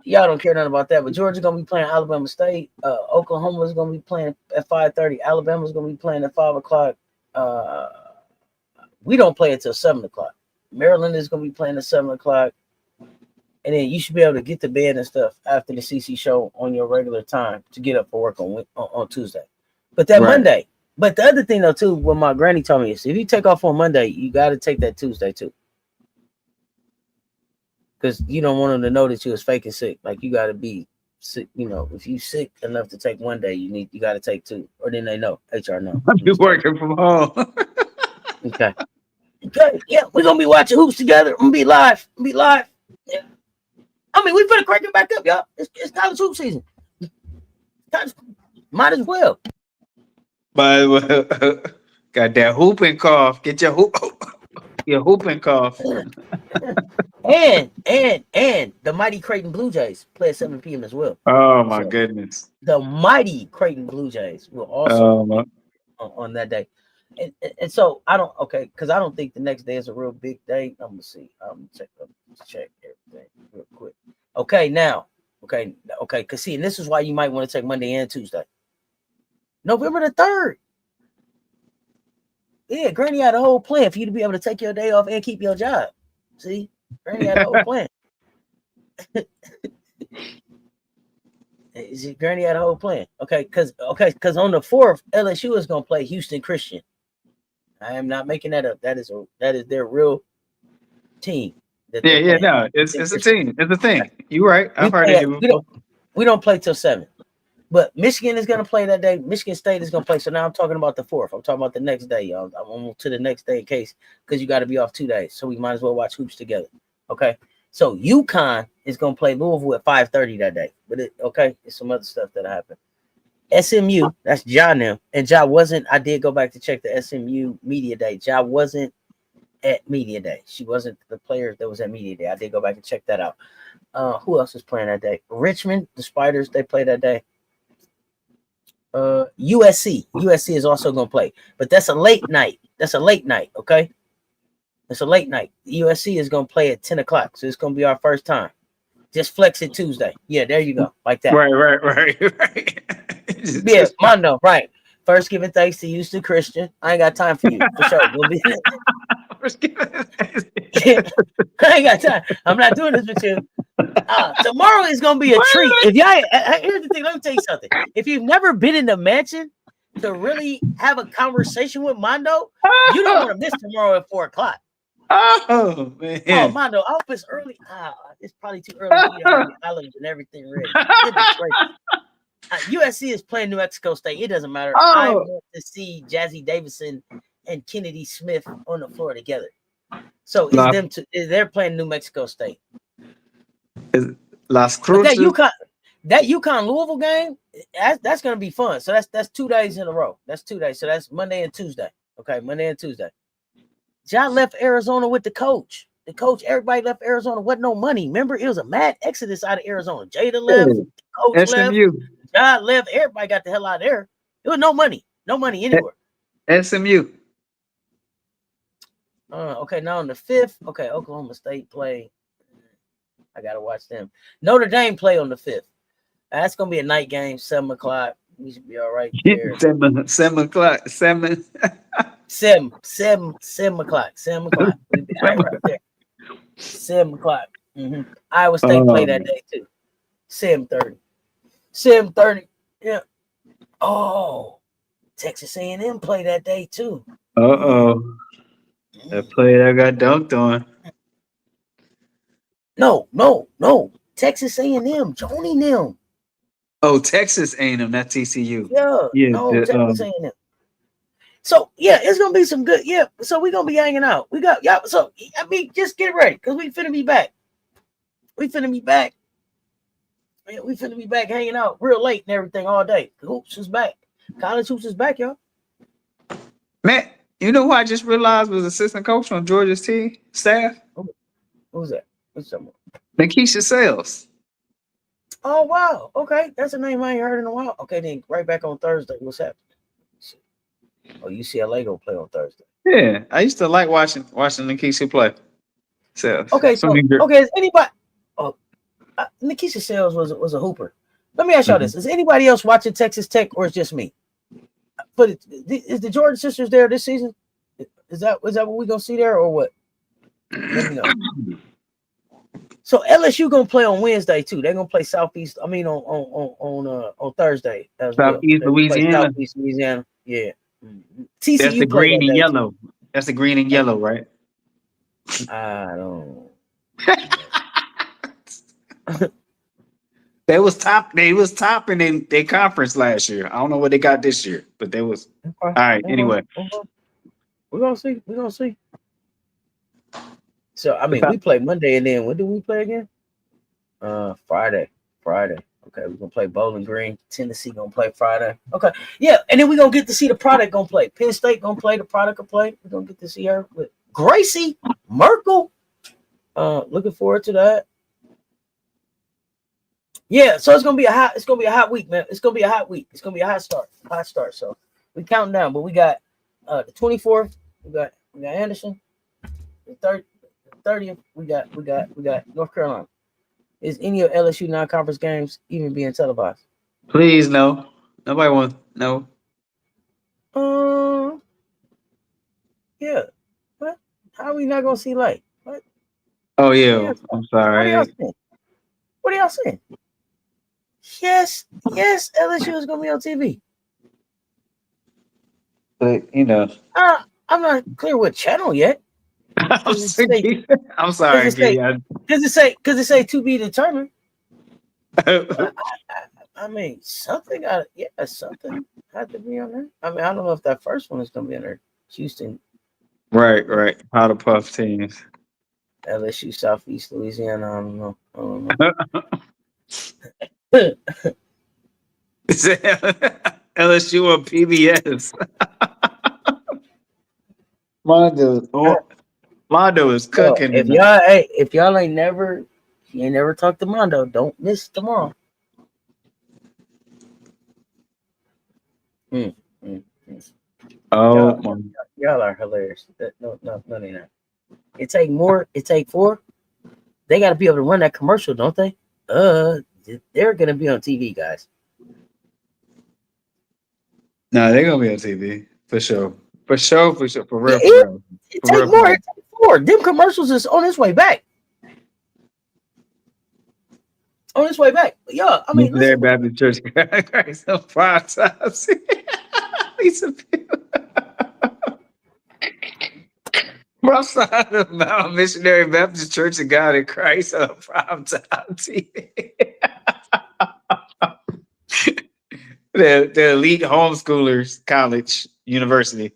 Y'all don't care nothing about that, but Georgia's gonna be playing Alabama State. Oklahoma's gonna be playing at 5:30. Alabama's gonna be playing at 5 o'clock. We don't play until 7 o'clock. Maryland is gonna be playing at 7 o'clock. And then you should be able to get to bed and stuff after the CC show on your regular time to get up for work on Tuesday. But that Monday. But the other thing though too, what my granny told me is if you take off on Monday, you got to take that Tuesday too. Because you don't want them to know that you was faking sick. Like you got to be sick. You know, if you sick enough to take one day, you got to take two, or then they know. HR know. I'll be working from home. Okay. Yeah, we're gonna be watching hoops together. I'm gonna be live. Yeah. I mean, we finna crank it back up, y'all. It's college hoop season. Might as well. But got that whooping cough. Get your whooping cough. and the mighty Creighton Blue Jays play at 7 p.m. as well. Oh my goodness. The mighty Creighton Blue Jays will also be on that day. And so because I don't think the next day is a real big day. I'm gonna see. I'm gonna check everything real quick. Okay, because see, and this is why you might want to take Monday and Tuesday. November the 3rd. Yeah, Granny had a whole plan for you to be able to take your day off and keep your job. See, Granny had a whole plan. Granny had a whole plan. Because on the 4th, LSU is gonna play Houston Christian. I am not making that up. That is their real team. No, it's a team. It's a thing. You're right. I've heard it. We don't play till 7. But Michigan is going to play that day. Michigan State is going to play. So now I'm talking about the 4th. I'm talking about the next day, y'all. I'm on to the next day in case, because you got to be off 2 days. So we might as well watch hoops together. Okay. So UConn is going to play Louisville at 5:30 that day. But it's some other stuff that happened. SMU, that's Ja now. And Ja wasn't, I did go back to check the SMU media day. Ja wasn't at media day. She wasn't the player that was at media day. I did go back and check that out. Who else is playing that day? Richmond, the Spiders, they play that day. USC is also going to play, but that's a late night. Okay, it's a late night. USC is going to play at 10 o'clock, so it's going to be our first time. Just flex it Tuesday. Yeah, there you go, like that. Right. Yeah, Mondo, right. First, giving thanks to Houston Christian. I ain't got time for you, for sure. We'll be First giving thanks. I ain't got time. I'm not doing this with you. Tomorrow is gonna be a treat. If y'all, here's the thing. Let me tell you something. If you've never been in the mansion to really have a conversation with Mondo, you don't want to miss tomorrow at 4 o'clock. Oh man! Oh, Mondo, I hope it's early. It's probably too early for you to have the islands and everything ready. USC is playing New Mexico State. It doesn't matter. I want to see Jazzy Davison and Kennedy Smith on the floor together. So they're playing New Mexico State. Las But Cruces. that UConn Louisville game, that's gonna be fun. So that's 2 days in a row. That's 2 days. So that's Monday and Tuesday. Okay, Monday and Tuesday. John left Arizona with the coach. The coach, everybody left Arizona. Wasn't no money. Remember, it was a mad exodus out of Arizona. Jada left, coach left, SMU. John left. Everybody got the hell out of there. There was no money anywhere. SMU. Okay, now on the 5th, okay, Oklahoma State play. I gotta watch them. Notre Dame play on the 5th. That's gonna be a night game, 7 o'clock. We should be all right there. 7 o'clock. 7. 7 o'clock. 7 o'clock. We be all right there. 7 o'clock. Iowa State play that day too. 7:30. 7:30. Yeah. Oh, Texas A&M play that day too. That play that got dunked on. No. Texas A&M joining them. Oh, Texas A&M, not TCU. Yeah. Texas A&M. So yeah, it's gonna be some good. Yeah, so we're gonna be hanging out. So I mean, just get ready because we finna be back. Yeah, we finna be back hanging out real late and everything all day. Hoops is back. College hoops is back, y'all. Man, you know who I just realized was assistant coach on Georgia's team staff? Who's that? What's that? Nikisha Sales. Oh wow. Okay, that's a name I ain't heard in a while. Okay, then right back on Thursday. What's happening? Oh, UCLA gonna play on Thursday. Yeah, I used to like watching Nikisha play. So okay, is anybody? Oh, Nikisha Sales was a hooper. Let me ask y'all this: is anybody else watching Texas Tech, or is just me? But is the Jordan sisters there this season? Is that what we gonna see there, or what? Let me know. So LSU gonna play on Wednesday too. They're gonna play Southeast. I mean on Thursday as well. Southeast Louisiana. Southeast Louisiana. Yeah. TCU. That's the green and yellow. Too. That's the green and yellow, right? I don't. They was topping in their conference last year. I don't know what they got this year, but they was all right. Anyway, we're gonna see. So I mean, we play Monday, and then when do we play again? Friday. Okay, we're gonna play Bowling Green. Tennessee gonna play Friday. Okay, yeah, and then we're gonna get to see the product gonna play. Penn State gonna play. The product will play. We're gonna get to see her with Gracie Merkel. Looking forward to that. Yeah, so it's gonna be a hot week, man. It's gonna be a hot week. It's gonna be a hot start. So we counting down, but we got the 24th. We got Anderson. The 30th. We got North Carolina. Is any of LSU non-conference games even being televised? Please, no. Nobody wants no. Yeah. What? How are we not gonna see light? What? Oh yeah. I'm sorry. What are y'all saying? Yes, LSU is gonna be on TV. But I'm not clear what channel yet. I'm sorry. Does it say to be determined? I mean, something had to be on there. I mean, I don't know if that first one is gonna be on there. Houston. Right. How to puff teams. LSU, Southeast Louisiana. I don't know. LSU or PBS. Mondo is cooking. If y'all ain't never talked to Mondo, don't miss tomorrow. Oh, y'all are hilarious. No, they not. It take 4. They got to be able to run that commercial, don't they? They're gonna be on TV, guys. No, they're gonna be on TV for sure. For real. It take more. It take 4. Them commercials is on its way back. Yeah, I mean, listen. Baptist Church Christ on 5 times. Mount Missionary Baptist Church of God in Christ on 5 times. The elite homeschoolers college university.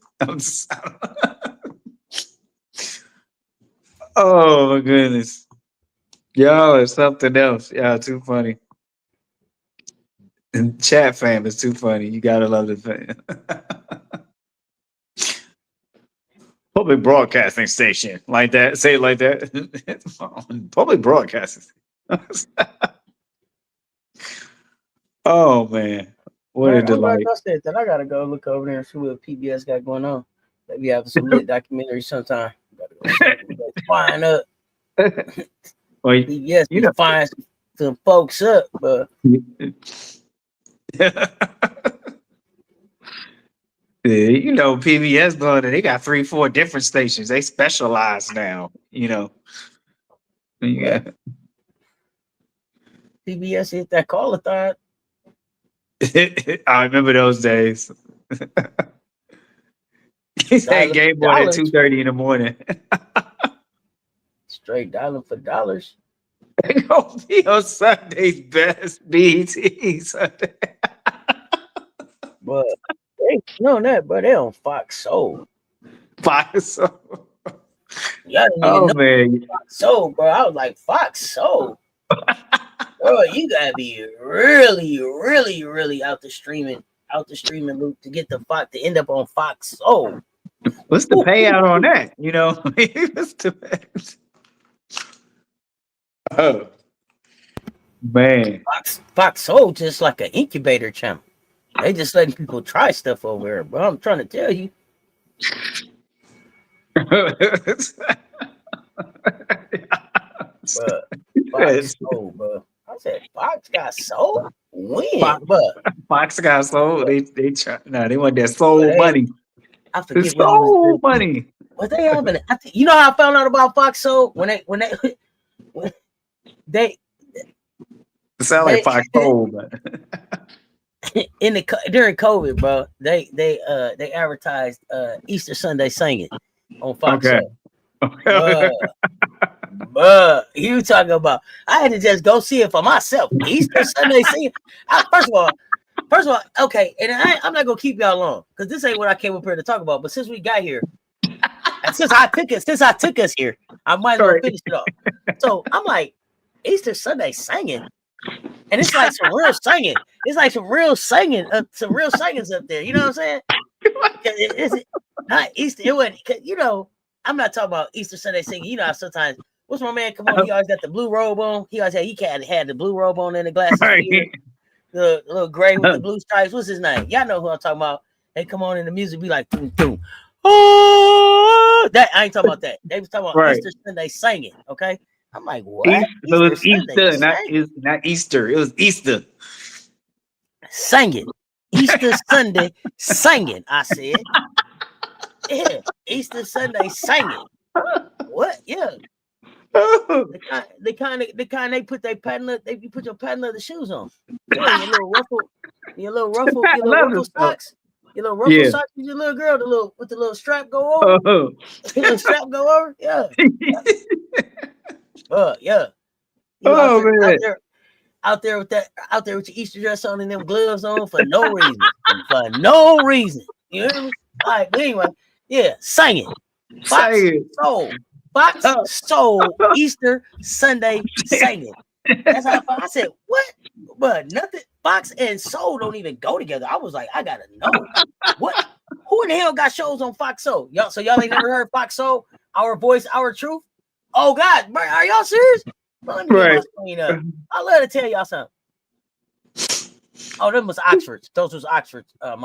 Oh my goodness. Y'all is something else. Y'all too funny. And chat fam is too funny. You gotta love the fan. Public broadcasting station like that. Say it like that. Public broadcasting. Oh man, what a Man, I'm glad delight! y'all said that. I gotta go look over there and see what PBS got going on. Maybe have some lit documentary sometime. Gotta go see what's flying up. Well, PBS you be flying some folks up, but yeah, you know, PBS going. They got 3-4 different stations. They specialize now. You know. Yeah. PBS hit that call-a-thon. I remember those days. He said Dialing for game on at dollars. 2:30 in the morning. Straight dialing for dollars. They gonna be on Sunday's best BT Sunday. But they know that, but they on Fox Soul. Fox. Y'all didn't even Oh know man. Fox Soul, bro. I was like, Fox Soul. Bro, you gotta be really, really, really out the streaming loop to get the Fox to end up on Fox Soul. What's the payout on that? You know, what's the oh man. Fox Soul just like an incubator channel. They just letting people try stuff over there, bro. I'm trying to tell you. But Fox Soul, bro. I said Fox got soul? When? Fox got soul. They try. No, they want that soul money. I forget what soul money. What they having? You know how I found out about Fox Soul when they it sound like Fox Soul, but during COVID, bro, they advertised Easter Sunday singing on Fox Soul. Bruh, you talking about? I had to just go see it for myself. Easter Sunday singing. First of all, okay, and I'm not gonna keep y'all long because this ain't what I came up here to talk about. But since we got here, and since I took us here, I might as well finish it off. So I'm like, Easter Sunday singing, and it's like some real singing. It's like some real singing, some real singings up there. You know what I'm saying? It's not Easter. It wasn't. You know, I'm not talking about Easter Sunday singing. You know how sometimes. What's my man? Come on, he always got the blue robe on. He always had the blue robe on and the glasses. The little gray with the blue stripes. What's his name? Y'all know who I'm talking about. They come on and the music be like, boom, boom. Oh, that I ain't talking about that. They was talking about Easter Sunday singing. Okay, I'm like, what? So it's Easter, not Easter. It was Easter singing. Easter Sunday singing. I said, yeah, Easter Sunday singing. What? Yeah. The kind they put their patent. They put your patent leather shoes on. Yeah, your little ruffle socks. Your little ruffle socks with your little girl. With the little strap go over. The little strap go over. Yeah. Yeah. Out there with your Easter dress on and them gloves on for no reason. For no reason. You hear me? All right, but anyway, yeah, singing. Fox Soul Easter Sunday singing. That's how I said, what? But nothing. Fox and Soul don't even go together. I was like, I gotta know what. Who in the hell got shows on Fox Soul? Y'all, so y'all ain't never heard Fox Soul, Our Voice, Our Truth? Oh God, are y'all serious? Well, let me get my screen up. I love to tell y'all something. Oh, them was Oxfords. Those was Oxfords. The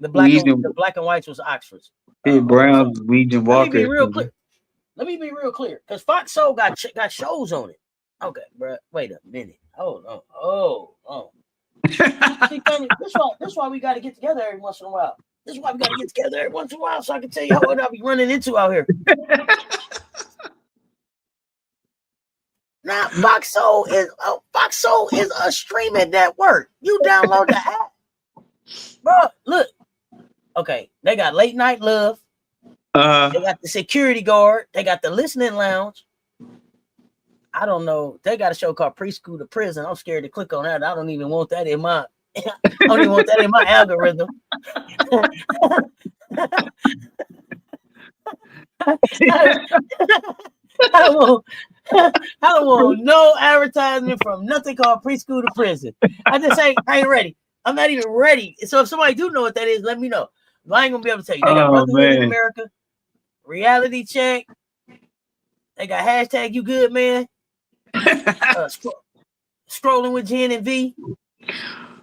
black and whites was Oxfords. Browns, Legion Walker. Let me be real clear. Because Fox Soul got shows on it. Okay, bro. Wait a minute. Hold on. Oh. See, that's why we got to get together every once in a while. This is why we got to get together every once in a while so I can tell you what I'll be running into out here. Now, Fox Soul is a streaming network. You download the app. Bro, look. Okay, they got Late Night Love. They got the security guard. They got the listening lounge. I don't know. They got a show called Preschool to Prison. I'm scared to click on that. I don't even want that in my algorithm. I don't want no advertisement from nothing called preschool to prison. I ain't ready. I'm not even ready. So if somebody do know what that is, let me know. I ain't gonna be able to tell you. They got Brotherhood in America, Reality Check. They got hashtag You Good Man. Scrolling with Jen and V.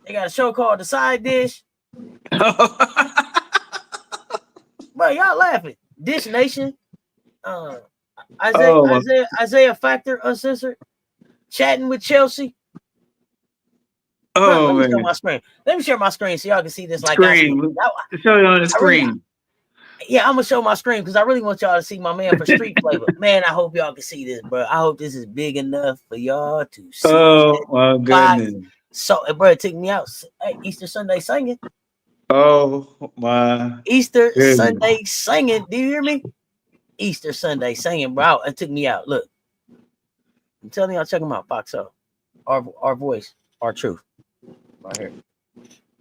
They got a show called The Side Dish. Bro, y'all laughing. Dish Nation. Isaiah Factor Uncensored. Chatting with Chelsea. Bro, let me share my screen. Let me share my screen so y'all can see this. Like screen. Show you on the screen. Yeah, I'm gonna show my screen because I really want y'all to see my man for Street Flavor. Man, I hope y'all can see this, bro. I hope this is big enough for y'all to see. Oh my goodness! So, bro, it took me out. Hey, Easter Sunday singing. Oh my! Easter Sunday singing. Do you hear me? Easter Sunday singing, bro. It took me out. Look, I'm telling y'all, check them out. Foxo, our voice, our truth, right here.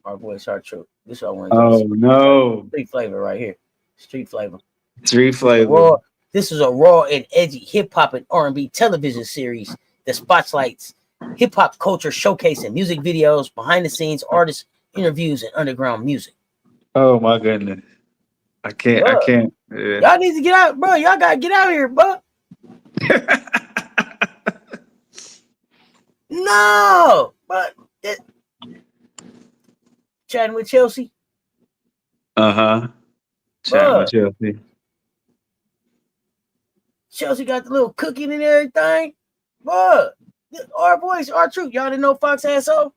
Our voice, our truth. This is what I want to see. No! Street Flavor right here. Street Flavor. Street Flavor. This is a raw and edgy hip hop and R&B television series that spotlights hip hop culture, showcasing music videos, behind the scenes, artists, interviews, and underground music. Oh my goodness! I can't. Bro, I can't. Yeah. Y'all need to get out, bro. Y'all gotta get out here, bro. No, but chatting with Chelsea. Chatting with Chelsea. Chelsea got the little cooking and everything. But our voice, our truth. Y'all didn't know Fox had so?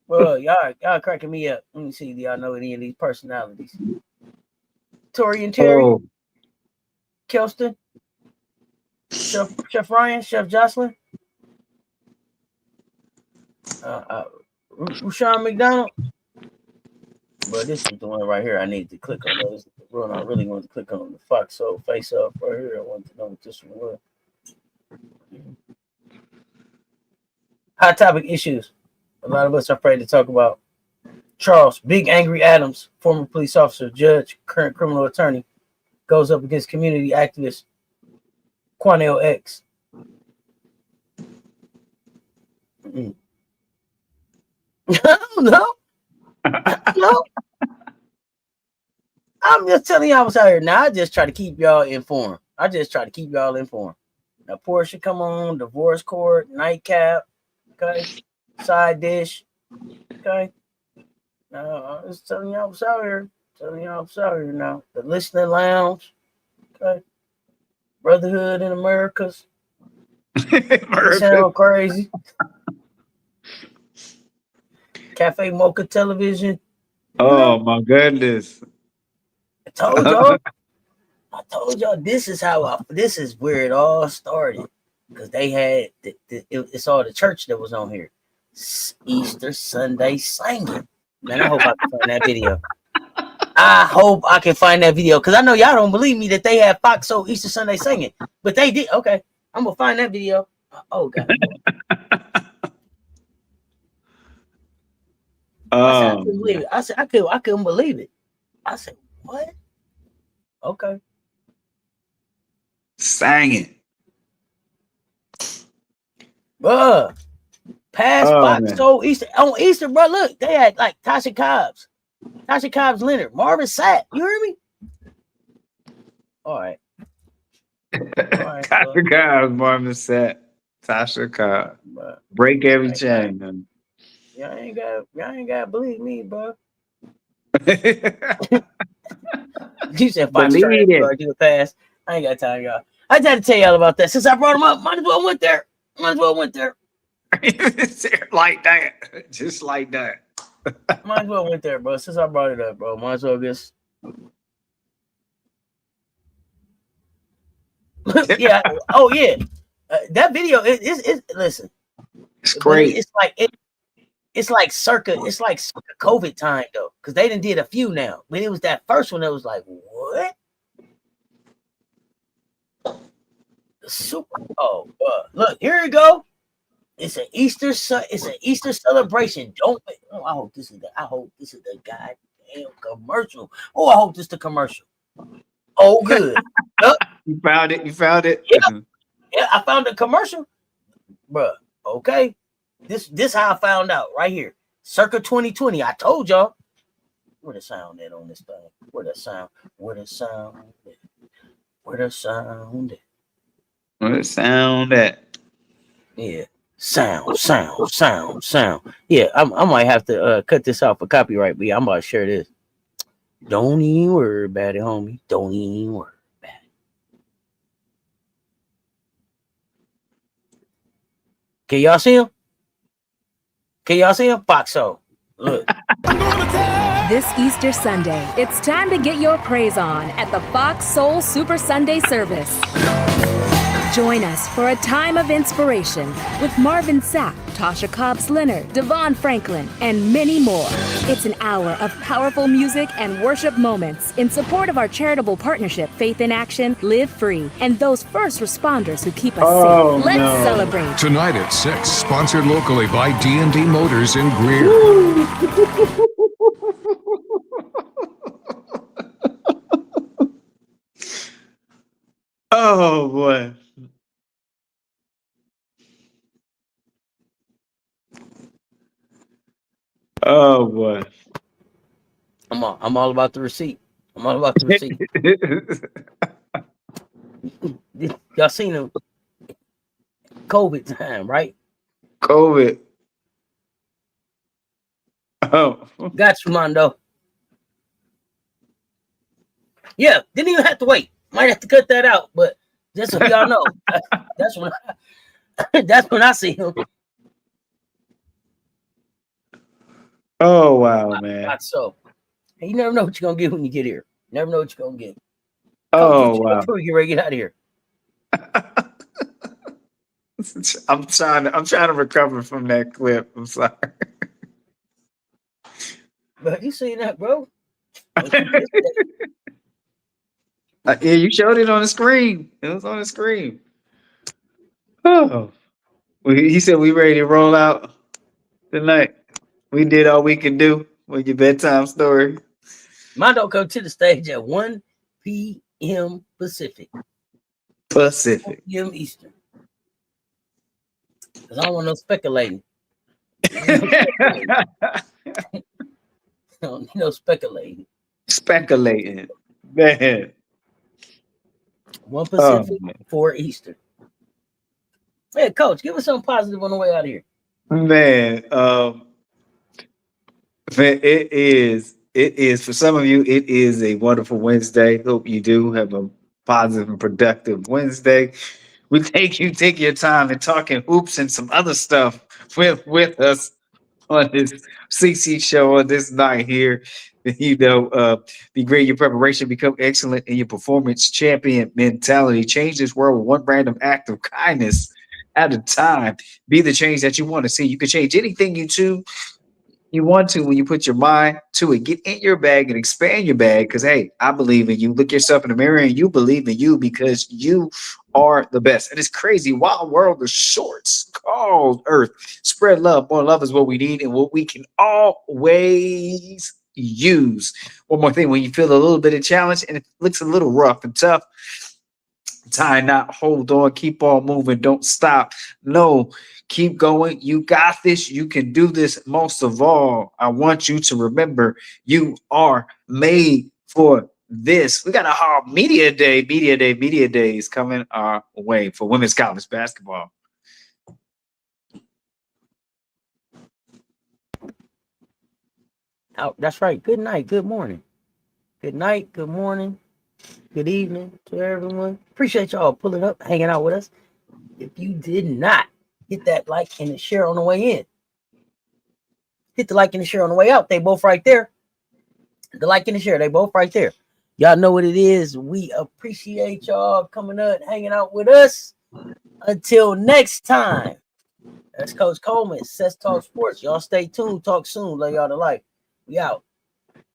Bro, y'all cracking me up. Let me see. Do y'all know any of these personalities? Tori and Terry. Kelston. Chef Ryan. Chef Jocelyn. Rushion McDonald. But this is the one right here I need to click on. This is the one I really want to click on. The Fox so face up right here. I want to know what this one was. Hot topic issues. A lot of us are afraid to talk about. Charles Big Angry Adams, former police officer, judge, current criminal attorney, goes up against community activist Quanell X. I don't know. I'm just telling y'all what's out here. Now I just try to keep y'all informed. Now Portia come on, divorce court, nightcap, okay, side dish, okay. Now I'm just telling y'all what's out here. Now. The listening lounge, okay. Brotherhood in Americas. Sound crazy. Cafe Mocha Television. Oh my goodness. I told y'all this is where it all started. Because they had it's all the church that was on here. Easter Sunday singing. Man, I hope I can find that video. Because I know y'all don't believe me that they had Fox Soul Easter Sunday singing. But they did. Okay. I'm gonna find that video. Oh God. I couldn't believe it. I couldn't believe it. I said, what? Okay. Singing. Bruh. Past Fox Soul Easter. On Easter, bro, look, they had like Tasha Cobbs Leonard, Marvin Sapp. You hear me? All right. Tasha Cobbs, Marvin Sapp. Tasha Cobbs. Break every chain. Y'all ain't gotta believe me, bro. You said Fox trying to do a pass. I ain't got time, y'all. I tried to tell y'all about that. Since I brought him up, might as well went there. Like that. Just like that. Might as well went there, bro. Since I brought it up, bro. Might as well just. Yeah. Oh, yeah. That video is listen. It's great. It's like circa COVID time though, because they did a few now. But it was that first one that was like, what? Super. Oh, look, here you go. It's an Easter celebration. I hope this is the goddamn commercial. Oh, I hope this is the commercial. Oh, good. You found it. Yep. Yeah, I found a commercial, bruh. Okay, this how I found out right here. Circa 2020. I told y'all. Where the sound at on this thing? Where the sound? Where the sound? Where the sound? Where the sound at? Yeah, sound. Yeah, I might have to cut this off for copyright, but yeah, I'm about to share this. Don't even worry about it, homie. Don't even worry about it. Can y'all see him? Can y'all see him? Foxo. Look. This Easter Sunday, it's time to get your praise on at the Fox Soul Super Sunday service. Join us for a time of inspiration with Marvin Sapp, Tasha Cobbs-Leonard, Devon Franklin, and many more. It's an hour of powerful music and worship moments in support of our charitable partnership, Faith in Action, Live Free, and those first responders who keep us safe. Let's celebrate. Tonight at 6, sponsored locally by D&D Motors in Greer. Oh boy. Oh boy. I'm all about the receipt. I'm all about the receipt. Y'all seen him COVID time, right? COVID. Oh. Got you, Mondo. Yeah, didn't even have to wait. Might have to cut that out, but just so y'all know, that's when I see him. Oh wow, man. So you never know what you're gonna get when you get here. Never know what you're gonna get. Oh Coach, wow. before we get ready to get out of here. I'm trying to recover from that clip. I'm sorry. But you seen that, bro? Yeah, you showed it on the screen. It was on the screen. Oh, well, he said we ready to roll out tonight. We did all we can do with your bedtime story. Mondo come to the stage at 1 p.m. Pacific. 4 p.m. Eastern. Because I don't want no speculating. No speculating. Speculating. Man. 1 Pacific, 4 Eastern. Hey, Coach, give us something positive on the way out of here. Man, it is for some of you, it is a wonderful Wednesday. Hope you do have a positive and productive Wednesday. We take your time and talking hoops and some other stuff with us on this CC show on this night here. Be great in your preparation, become excellent in your performance, champion mentality. Change this world with one random act of kindness at a time. Be the change that you want to see. You can change anything you want to when you put your mind to it. Get in your bag and expand your bag because, hey, I believe in you. Look yourself in the mirror and you believe in you because you are the best. And it's crazy. Wild world of shorts called Earth. Spread love. More love is what we need and what we can always use. One more thing. When you feel a little bit of challenge and it looks a little rough and tough, tie not hold on, keep on moving, don't stop. No, keep going. You got this. You can do this. Most of all, I want you to remember you are made for this. We got a hard media day is coming our way for women's college basketball. Oh, that's right. Good night. Good morning. Good night. Good morning. Good evening to everyone. Appreciate y'all pulling up, hanging out with us. If you did not hit that like and the share on the way in, hit the like and the share on the way out. They both right there. The like and the share, they both right there. Y'all know what it is. We appreciate y'all coming up, hanging out with us. Until next time, that's Coach Coleman, CessTalksSports. Y'all stay tuned. Talk soon. Love y'all to life. We out.